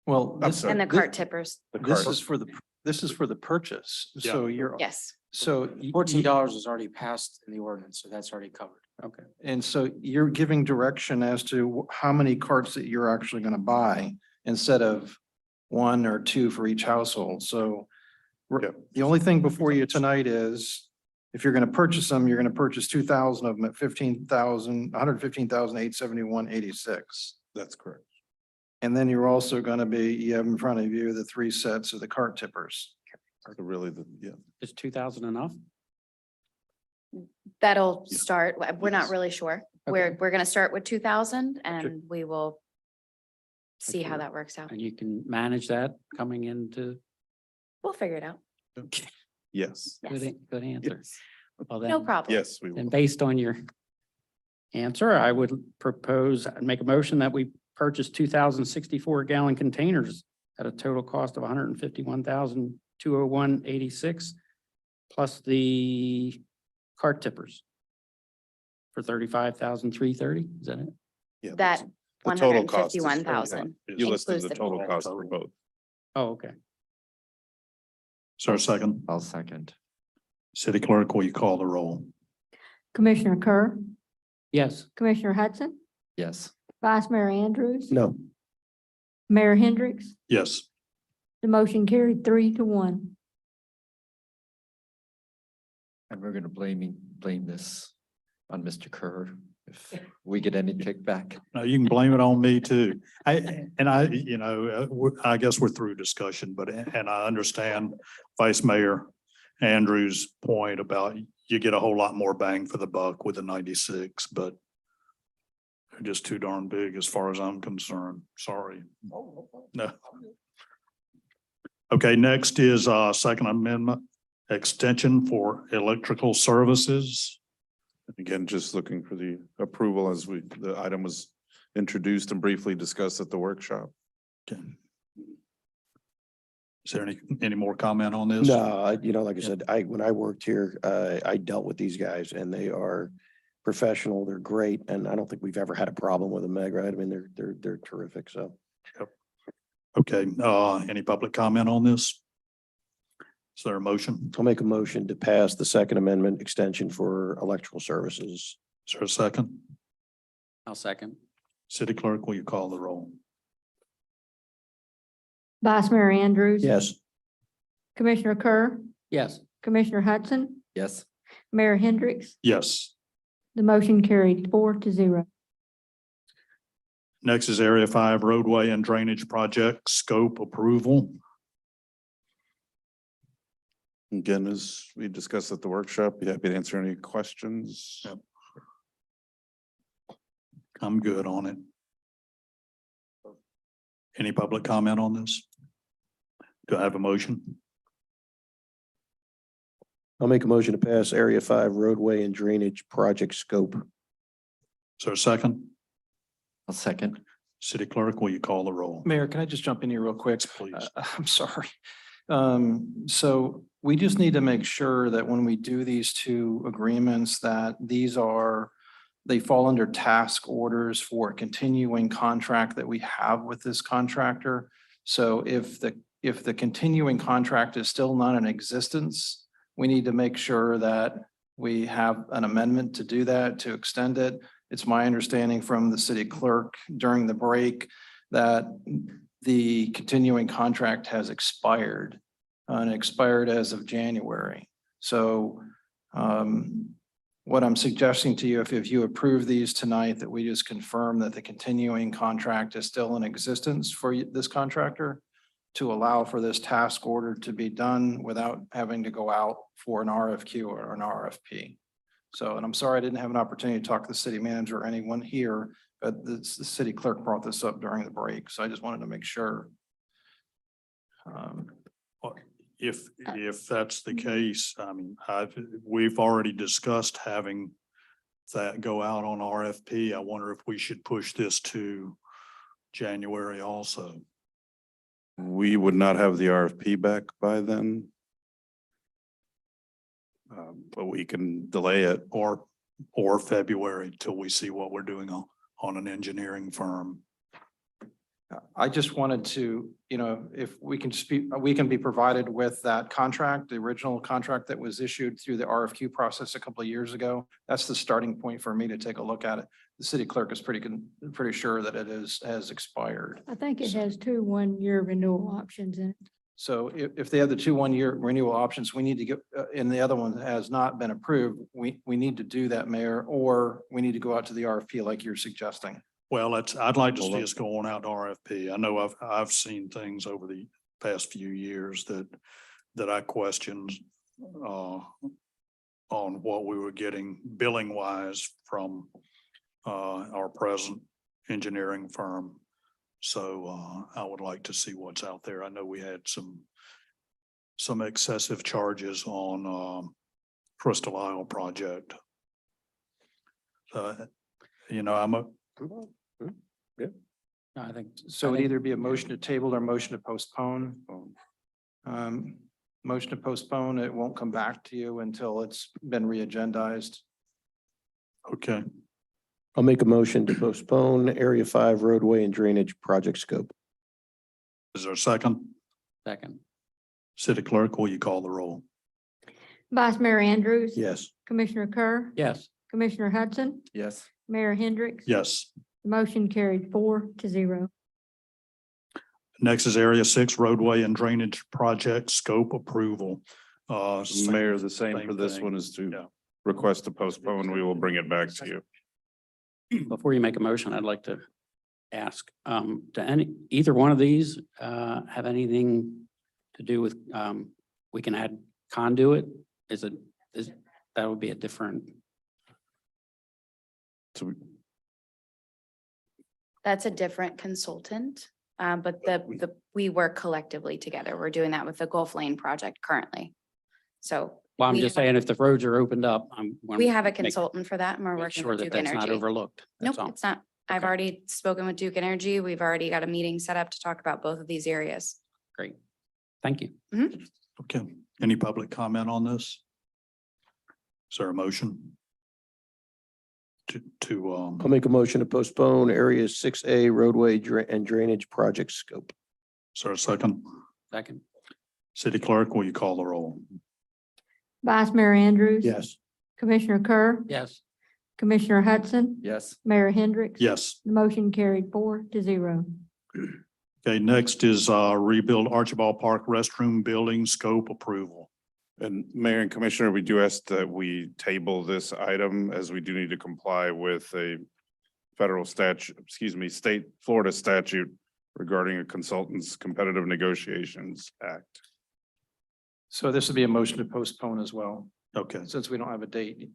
Well, I'm this, sorry. And the cart tippers. this is for this is for the purchase. So you're, Yes. so. $14 is already passed in the ordinance, so that's already covered. Okay. And so you're giving direction as to how many carts that you're actually going to buy instead of 1 or 2 for each household. So Yep. the only thing before you tonight is if you're going to purchase them, you're going to purchase 2,000 of them at 115,871.86. That's correct. And then you're also going to be, you have in front of you the 3 sets of the cart tippers. So really yeah. Is 2,000 enough? That'll Yeah. start, we're not Yes. really sure. Okay. We're gonna start with 2,000 and we will see how that works out. And you can manage that coming into, We'll figure it out. Yes. Yes. good answer. Well, No then, problem. Yes, we will. and based on your answer, I would propose, and make a motion that we purchase 2,064-gallon containers at a total cost of $151,201.86 plus the cart tippers for $35,330. Is that it? Yeah, That the total cost is 151,000. You listed includes the the total total. cost for both. Oh, okay. So second, I'll second. city clerk, will you call the roll? Commissioner Kerr, Yes. Commissioner Hudson, Yes. Vice Mayor Andrews. No, Mayor Hendricks, Yes. the motion carried 3-1. And we're gonna blame this on Mr. Kerr if we get any kickback. No, you can blame it on me too. I guess we're through discussion, but, and I understand Vice Mayor Andrews' point about you get a whole lot more bang for the buck with the 96, but they're just too darn big as far as I'm concerned. Sorry. No. Okay, next is Second Amendment extension for electrical services. Again, just looking for the approval as the item was introduced and briefly discussed at the workshop. Okay. Is there any more comment on this? no, like I said, when I worked here, I dealt with these guys and they are professional. They're great. And I don't think we've ever had a problem with them, Meg, right? I mean, they're terrific. So Okay, any public comment on this? Is there a motion? I'll make a motion to pass the Second Amendment extension for electrical services. Is there a second? I'll second. City clerk, will you call the roll? Vice Mayor Andrews. Yes, Commissioner Kerr, Yes. Commissioner Hudson, Yes. Mayor Hendricks, Yes. the motion carried 4-0. Next is Area 5 roadway and drainage project scope approval. Again, as we discussed at the workshop, be happy to answer any questions. Yep. I'm good on it. Any public comment on this? Do I have a motion? I'll make a motion to pass Area 5 roadway and drainage project scope. Is there a second? I'll second. City Clerk, will you call the roll? Mayor, can I just jump in here real quick? Please. I'm sorry. So we just need to make sure that when we do these two agreements, that they fall under task orders for a continuing contract that we have with this contractor. So if the continuing contract is still not in existence, we need to make sure that we have an amendment to do that, to extend it. It's my understanding from the city clerk during the break that the continuing contract has expired and expired as of January. So what I'm suggesting to you, if you approve these tonight, that we just confirm that the continuing contract is still in existence for this contractor to allow for this task order to be done without having to go out for an RFQ or an RFP. So, and I'm sorry I didn't have an opportunity to talk to the city manager or anyone here, but the city clerk brought this up during the break. So I just wanted to make sure. If that's the case, I mean, we've already discussed having that go out on RFP. I wonder if we should push this to January also. We would not have the RFP back by then. But we can delay it. Or February till we see what we're doing on an engineering firm. I just wanted to, if we can speak, we can be provided with that contract, the original contract that was issued through the RFQ process a couple of years ago. That's the starting point for me to take a look at it. The city clerk is pretty sure that it has expired. I think it has 2 1-year renewal options in it. So if they have the 2 1-year renewal options, we need to get, and the other one has not been approved, we need to do that, Mayor, or we need to go out to the RFP like you're suggesting. Well, I'd like to see us go on out to RFP. I know I've seen things over the past few years that I questioned on what we were getting billing wise from our present engineering firm. So I would like to see what's out there. I know we had some excessive charges on Crystal Isle project. I think. So it'd either be a motion to table or motion to postpone. Motion to postpone, it won't come back to you until it's been re-agendized. Okay, I'll make a motion to postpone Area 5 roadway and drainage project scope. is there a second? Second. City Clerk, will you call the roll? Vice Mayor Andrews. Yes. Commissioner Kerr. Yes. Commissioner Hudson. Yes. Mayor Hendricks. Yes. The motion carried 4-0. Next is Area 6 roadway and drainage project scope approval. Mayor, the same for this thing. one is Yeah. to request to postpone. We will bring it back to you. Before you make a motion, I'd like to ask, either one of these, have anything to do with, we can add conduit? That would be a different, So That's a different consultant, but we work collectively together. We're doing that with the Gulf Lane project currently. So. well, I'm we just have- saying if the roads are opened up, We have a consultant for that and we're Make working sure with that Duke that's not Energy. overlooked. That's Nope, all. it's not. I've Okay. already spoken with Duke Energy. We've already got a meeting set up to talk about both of these areas. Great. Thank you. Okay, any public comment on this? Is there a motion? I'll make a motion to postpone Area 6A roadway and drainage project scope. Is there a second? Second. City Clerk, will you call the roll? Vice Mayor Andrews. Yes. Commissioner Kerr. Yes. Commissioner Hudson. Yes. Mayor Hendricks. Yes. The motion carried 4-0. Okay, next is rebuild Archibald Park restroom building scope approval. And Mayor and Commissioner, we do ask that we table this item as we do need to comply with a federal statute, state Florida statute regarding a consultant's competitive negotiations act. So this would be a motion to postpone as well, Okay, since we don't have a date.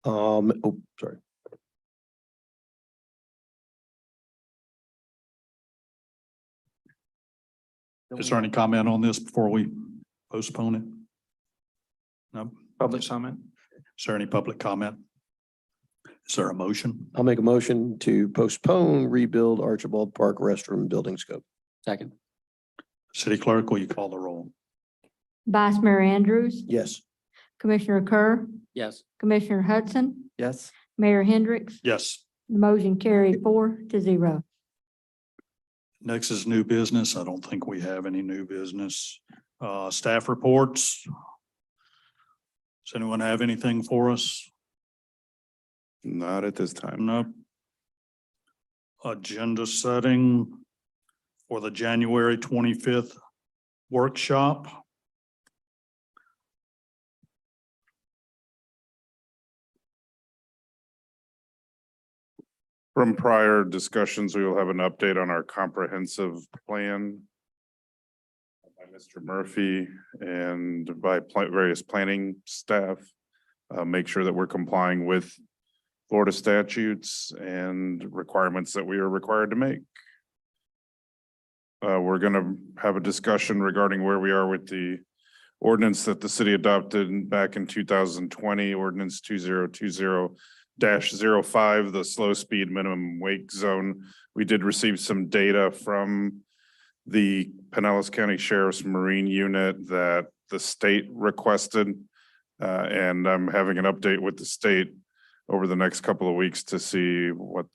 Sorry. is there any comment on this before we postpone it? No? Public comment. Is there any public comment? Is there a motion? I'll make a motion to postpone rebuild Archibald Park restroom building scope. Second. City Clerk, will you call the roll? Vice Mayor Andrews, Yes. Commissioner Kerr, Yes. Commissioner Hudson, Yes, Mayor Hendricks. Yes. The motion carried 4-0. Next is new business. I don't think we have any new business. Staff reports. Does anyone have anything for us? Not at this time. No. Agenda setting for the January 25th workshop. From prior discussions, we will have an update on our comprehensive plan by Mr. Murphy and by various planning staff. Make sure that we're complying with Florida statutes and requirements that we are required to make. We're gonna have a discussion regarding where we are with the ordinance that the city adopted back in 2020, ordinance 2020-05, the slow speed minimum wake zone. We did receive some data from the Pinellas County Sheriff's Marine Unit that the state requested. And I'm having an update with the state over the next couple of weeks to see what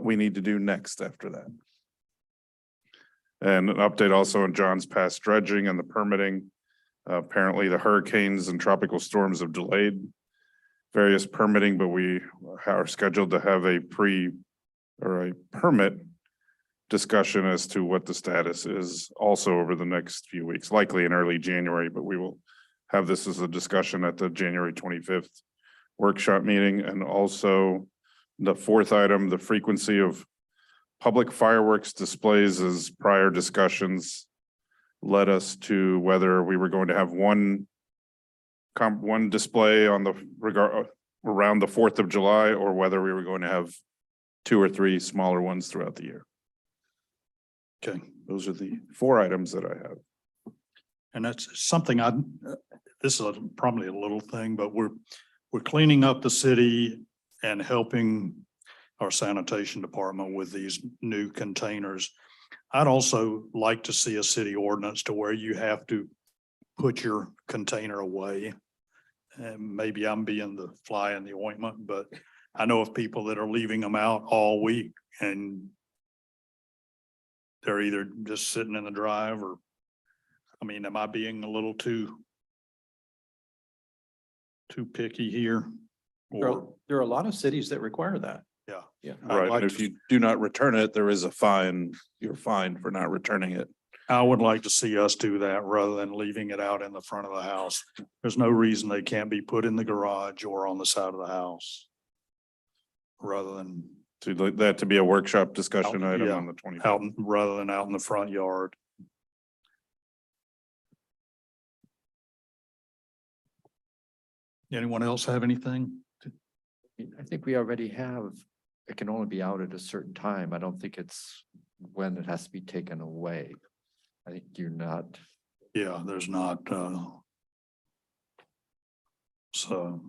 we need to do next after that. And an update also on John's Pass dredging and the permitting. Apparently the hurricanes and tropical storms have delayed various permitting, but we are scheduled to have a permit discussion as to what the status is also over the next few weeks, likely in early January, but we will have this as a discussion at the January 25th workshop meeting. And also the fourth item, the frequency of public fireworks displays, as prior discussions led us to whether we were going to have one display on the around the 4th of July, or whether we were going to have 2 or 3 smaller ones throughout the year. Okay. Those are the 4 items that I have. And that's something this is probably a little thing, but we're cleaning up the city and helping our sanitation department with these new containers. I'd also like to see a city ordinance to where you have to put your container away. And maybe I'm being the fly in the ointment, but I know of people that are leaving them out all week and they're either just sitting in the drive or, I mean, am I being a little too picky here? Or, There are a lot of cities that require that. yeah. Yeah. I'd Right, like and if to- you do not return it, there is a fine. You're fined for not returning it. I would like to see us do that rather than leaving it out in the front of the house. There's no reason they can't be put in the garage or on the side of the house. Rather than To like that to be a workshop discussion item yeah, on the 25th. out, rather than out in the front yard. Anyone else have anything? I think we already have, it can only be out at a certain time. I don't think it's when it has to be taken away. I think you're not, Yeah, there's not, so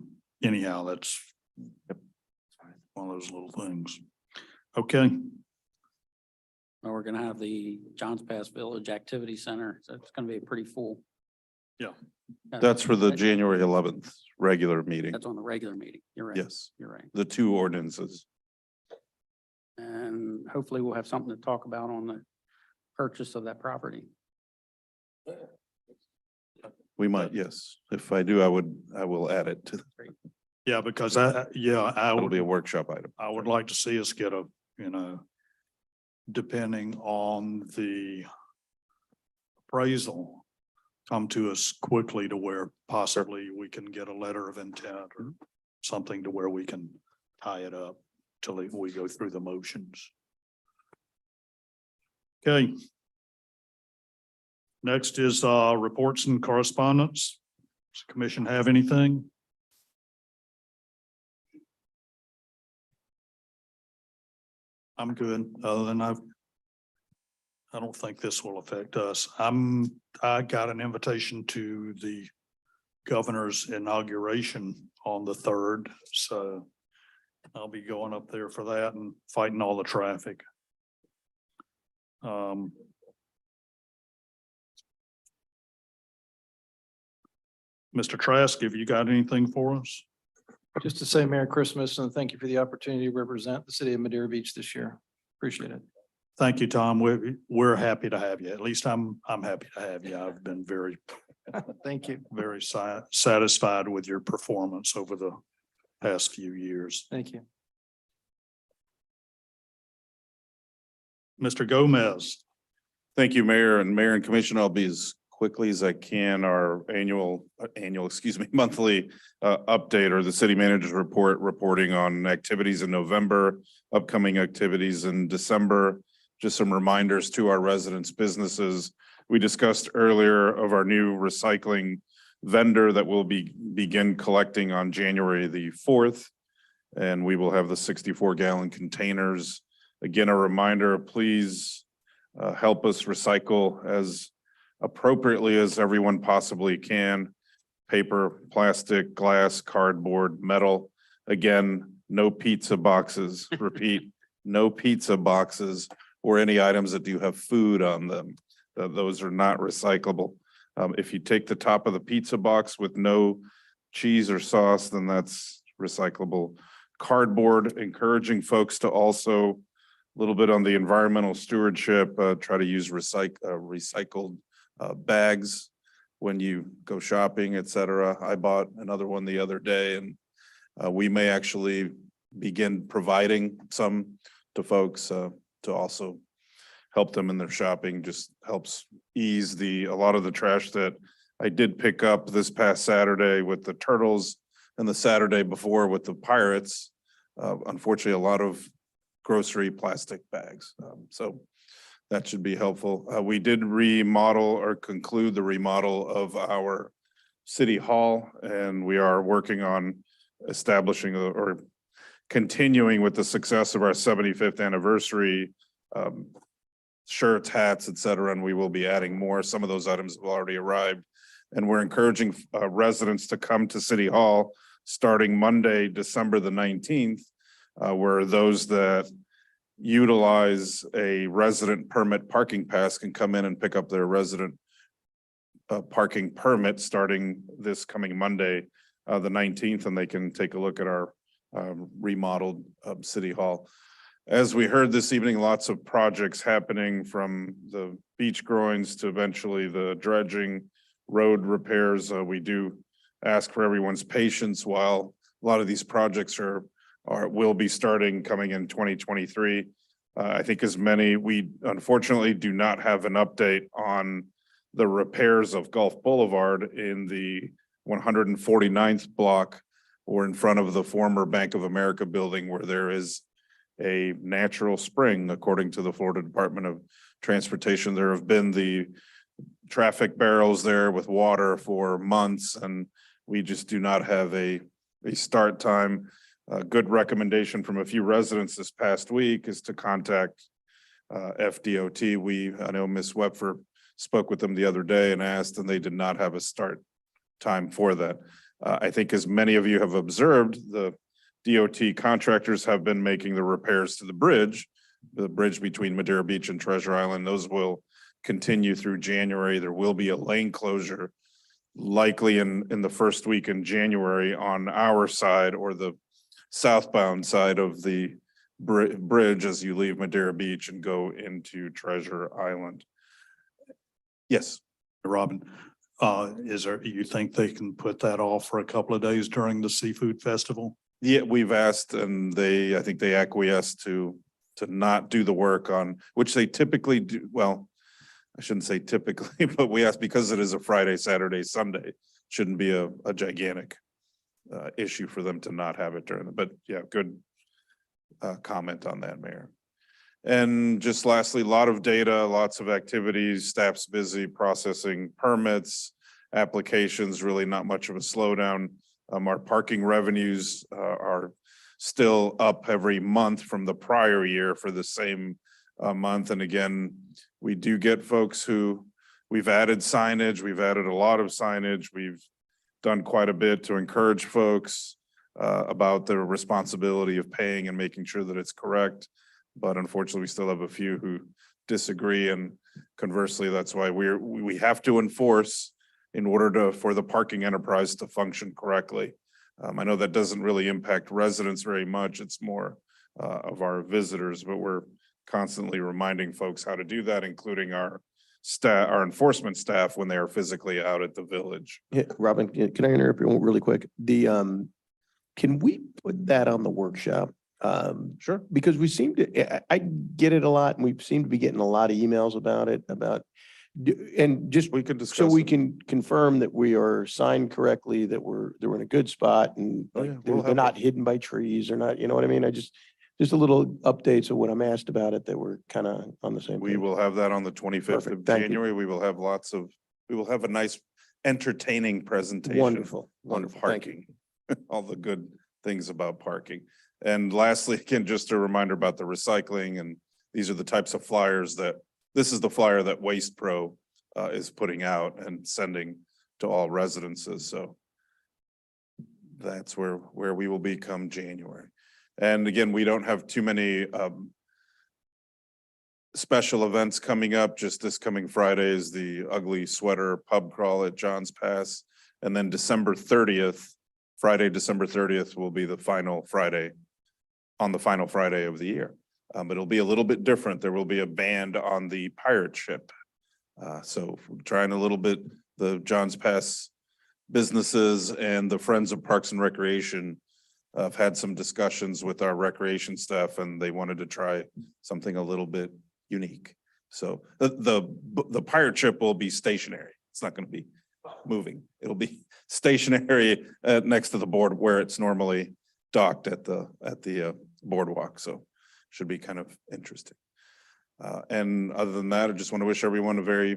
anyhow, that's one of those little things. Okay, Well, we're gonna have the Johns Pass Village Activity Center, so it's gonna be pretty full. Yeah. That's for the January 11th regular meeting. That's on the regular meeting. You're right. Yes, You're right. the 2 ordinances. And hopefully we'll have something to talk about on the purchase of that property. We might, yes. If I do, I will add it to, yeah, because I it'll be a would, workshop item. I would like to see us get a, depending on the appraisal, come to us quickly to where possibly we can get a letter of intent or something to where we can tie it up till we go through the motions. Okay. Next is reports and correspondence. Does the commission have anything? I'm good, other than I don't think this will affect us. I got an invitation to the governor's inauguration on the 3rd, so I'll be going up there for that and fighting all the traffic. Mr. Trask, have you got anything for us? Just to say Merry Christmas and thank you for the opportunity to represent the city of Madeira Beach this year. Appreciate it. Thank you, Tom. We're happy to have you. At least I'm happy to have you. I've been very, Thank you. very satisfied with your performance over the past few years. Thank you. Mr. Gomez. Thank you, Mayor and Commission. I'll be as quickly as I can. Our monthly update, or the city manager's report reporting on activities in November, upcoming activities in December. Just some reminders to our residents, businesses. We discussed earlier of our new recycling vendor that will begin collecting on January the 4th. And we will have the 64-gallon containers. Again, a reminder, please help us recycle as appropriately as everyone possibly can. Paper, plastic, glass, cardboard, metal. Again, no pizza boxes. Repeat, no pizza boxes or any items that do have food on them. Those are not recyclable. If you take the top of the pizza box with no cheese or sauce, then that's recyclable. Cardboard, encouraging folks to also, a little bit on the environmental stewardship, try to use recycled bags when you go shopping, et cetera. I bought another one the other day, and we may actually begin providing some to folks to also help them in their shopping. Just helps ease a lot of the trash that I did pick up this past Saturday with the turtles and the Saturday before with the pirates. Unfortunately, a lot of grocery plastic bags. So that should be helpful. We did remodel or conclude the remodel of our city hall, and we are working on establishing or continuing with the success of our 75th anniversary shirts, hats, et cetera, and we will be adding more. Some of those items have already arrived, and we're encouraging residents to come to City Hall starting Monday, December the 19th, where those that utilize a resident permit parking pass can come in and pick up their resident parking permit starting this coming Monday, the 19th, and they can take a look at our remodeled City Hall. As we heard this evening, lots of projects happening, from the beach groins to eventually the dredging, road repairs. We do ask for everyone's patience while a lot of these projects will be starting coming in 2023. I think we unfortunately do not have an update on the repairs of Gulf Boulevard in the 149th block, or in front of the former Bank of America building, where there is a natural spring, according to the Florida Department of Transportation. There have been the traffic barrels there with water for months, and we just do not have a start time. A good recommendation from a few residents this past week is to contact FDOT. I know Ms. Wepfer spoke with them the other day and asked, and they did not have a start time for that. I think, as many of you have observed, the DOT contractors have been making the repairs to the bridge between Madeira Beach and Treasure Island. Those will continue through January. There will be a lane closure likely in the first week in January on our side, or the southbound side of the bridge as you leave Madeira Beach and go into Treasure Island. Yes. Robin, you think they can put that off for a couple of days during the seafood festival? Yeah, we've asked, and I think they acquiesced to not do the work on, which they typically do. Well, I shouldn't say typically, but we asked because it is a Friday, Saturday, Sunday, shouldn't be a gigantic issue for them to not have it during but yeah, good comment on that, Mayor. And just lastly, a lot of data, lots of activities, staff's busy processing permits, applications, really not much of a slowdown. Our parking revenues are still up every month from the prior year for the same month. And again, we do get folks we've added signage, we've added a lot of signage, we've done quite a bit to encourage folks. about the responsibility of paying and making sure that it's correct. But unfortunately, we still have a few who disagree, and conversely, that's why we have to enforce in order for the parking enterprise to function correctly. I know that doesn't really impact residents very much. It's more of our visitors, but we're constantly reminding folks how to do that, including our staff, our enforcement staff, when they are physically out at the village. Yeah, Robin, can I interrupt you really quick? Can we put that on the workshop? Sure. Because we seem to, I get it a lot, and we seem to be getting a lot of emails about it, and just We could discuss. so we it. can confirm that we are signed correctly, that we're in a good spot, and Oh, yeah, like, we'll they're have not hidden by trees or not, you know what I mean? Just a little updates of what I'm asked about it, that we're kind of on the same We page. will have that on the 25th Perfect. of Thank you. January. We will have we will have a nice entertaining presentation. Wonderful, On wonderful. Thank you. parking, all the good things about parking. And lastly, again, just a reminder about the recycling, and these are the types of flyers this is the flyer that Waste Pro is putting out and sending to all residences. So that's where we will be come January. And again, we don't have too many special events coming up. Just this coming Friday is the Ugly Sweater Pub Crawl at John's Pass. And then Friday, December 30th will be the final Friday of the year. It'll be a little bit different. There will be a band on the pirate ship. So we're trying a little bit, the John's Pass businesses and the Friends of Parks and Recreation. I've had some discussions with our recreation staff, and they wanted to try something a little bit unique. So the pirate ship will be stationary. It's not going to be moving. It'll be stationary next to the board where it's normally docked at the boardwalk. So should be kind of interesting. And other than that, I just want to wish everyone a very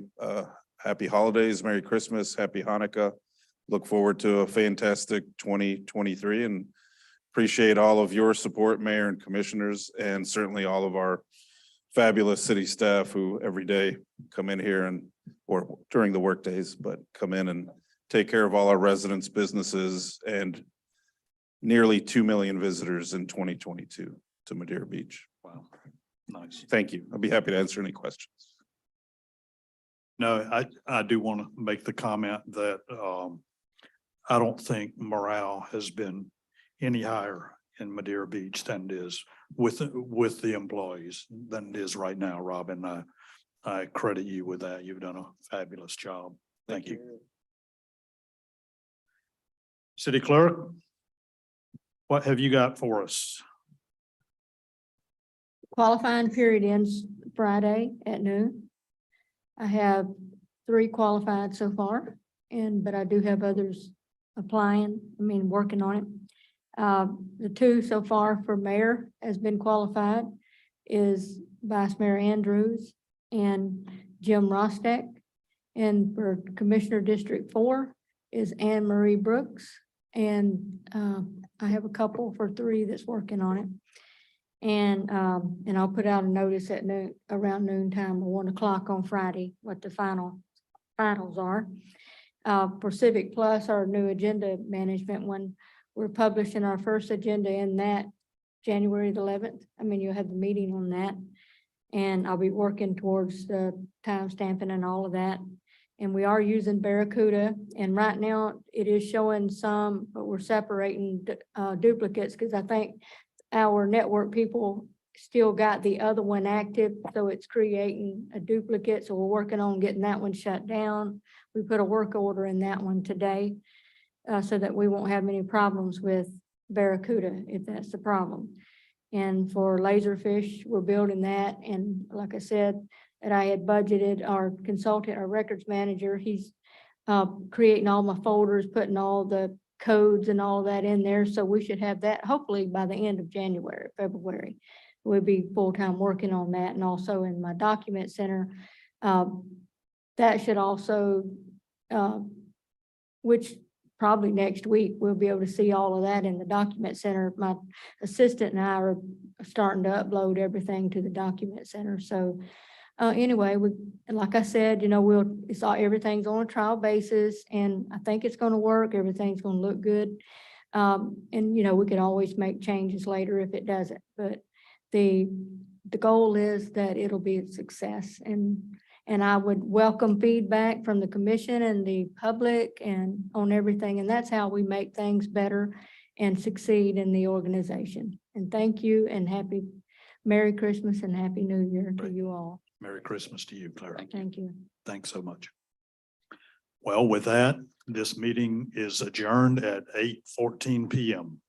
happy holidays, Merry Christmas, Happy Hanukkah. Look forward to a fantastic 2023, and appreciate all of your support, Mayor and Commissioners, and certainly all of our fabulous city staff who every day come in here or during the work days, but come in and take care of all our residents, businesses, and nearly 2 million visitors in 2022 to Madeira Beach. Wow, nice. Thank you. I'll be happy to answer any questions. No, I do want to make the comment that I don't think morale has been any higher in Madeira Beach than it is with the employees than it is right now, Robin. I credit you with that. You've done a fabulous job. Thank you. City Clerk, what have you got for us? Qualifying period ends Friday at noon. I have 3 qualified so far, but I do have others working on it. The 2 so far for mayor has been qualified is Vice Mayor Andrews and Jim Rostek. And for Commissioner District 4 is Anne Marie Brooks. And I have a couple for 3 that's working on it. And I'll put out a notice at around noontime or 1 o'clock on Friday, what the finals are. For Civic Plus, our new agenda management one, we're publishing our first agenda in that January the 11th. You'll have the meeting on that. And I'll be working towards the time stamping and all of that. And we are using Barracuda. And right now it is showing some, but we're separating duplicates because I think our network people still got the other one active. So it's creating a duplicate. So we're working on getting that one shut down. We put a work order in that one today so that we won't have any problems with Barracuda if that's the problem. And for Laserfish, we're building that. And like I said, that I had budgeted our consultant, our records manager, he's creating all my folders, putting all the codes and all that in there. So we should have that hopefully by the end of February. We'll be full-time working on that. And also in my document center, that should also, which probably next week, we'll be able to see all of that in the document center. My assistant and I are starting to upload everything to the document center. So anyway, like I said, everything's on a trial basis, and I think it's going to work. Everything's going to look good. And, you know, we can always make changes later if it doesn't, but the goal is that it'll be a success. And I would welcome feedback from the commission and the public and on everything. And that's how we make things better and succeed in the organization. And thank you and Merry Christmas and Happy New Year to Right. you all. Merry Christmas to you, Clara. Thank you. Thanks so much. Well, with that, this meeting is adjourned at 8:14 PM.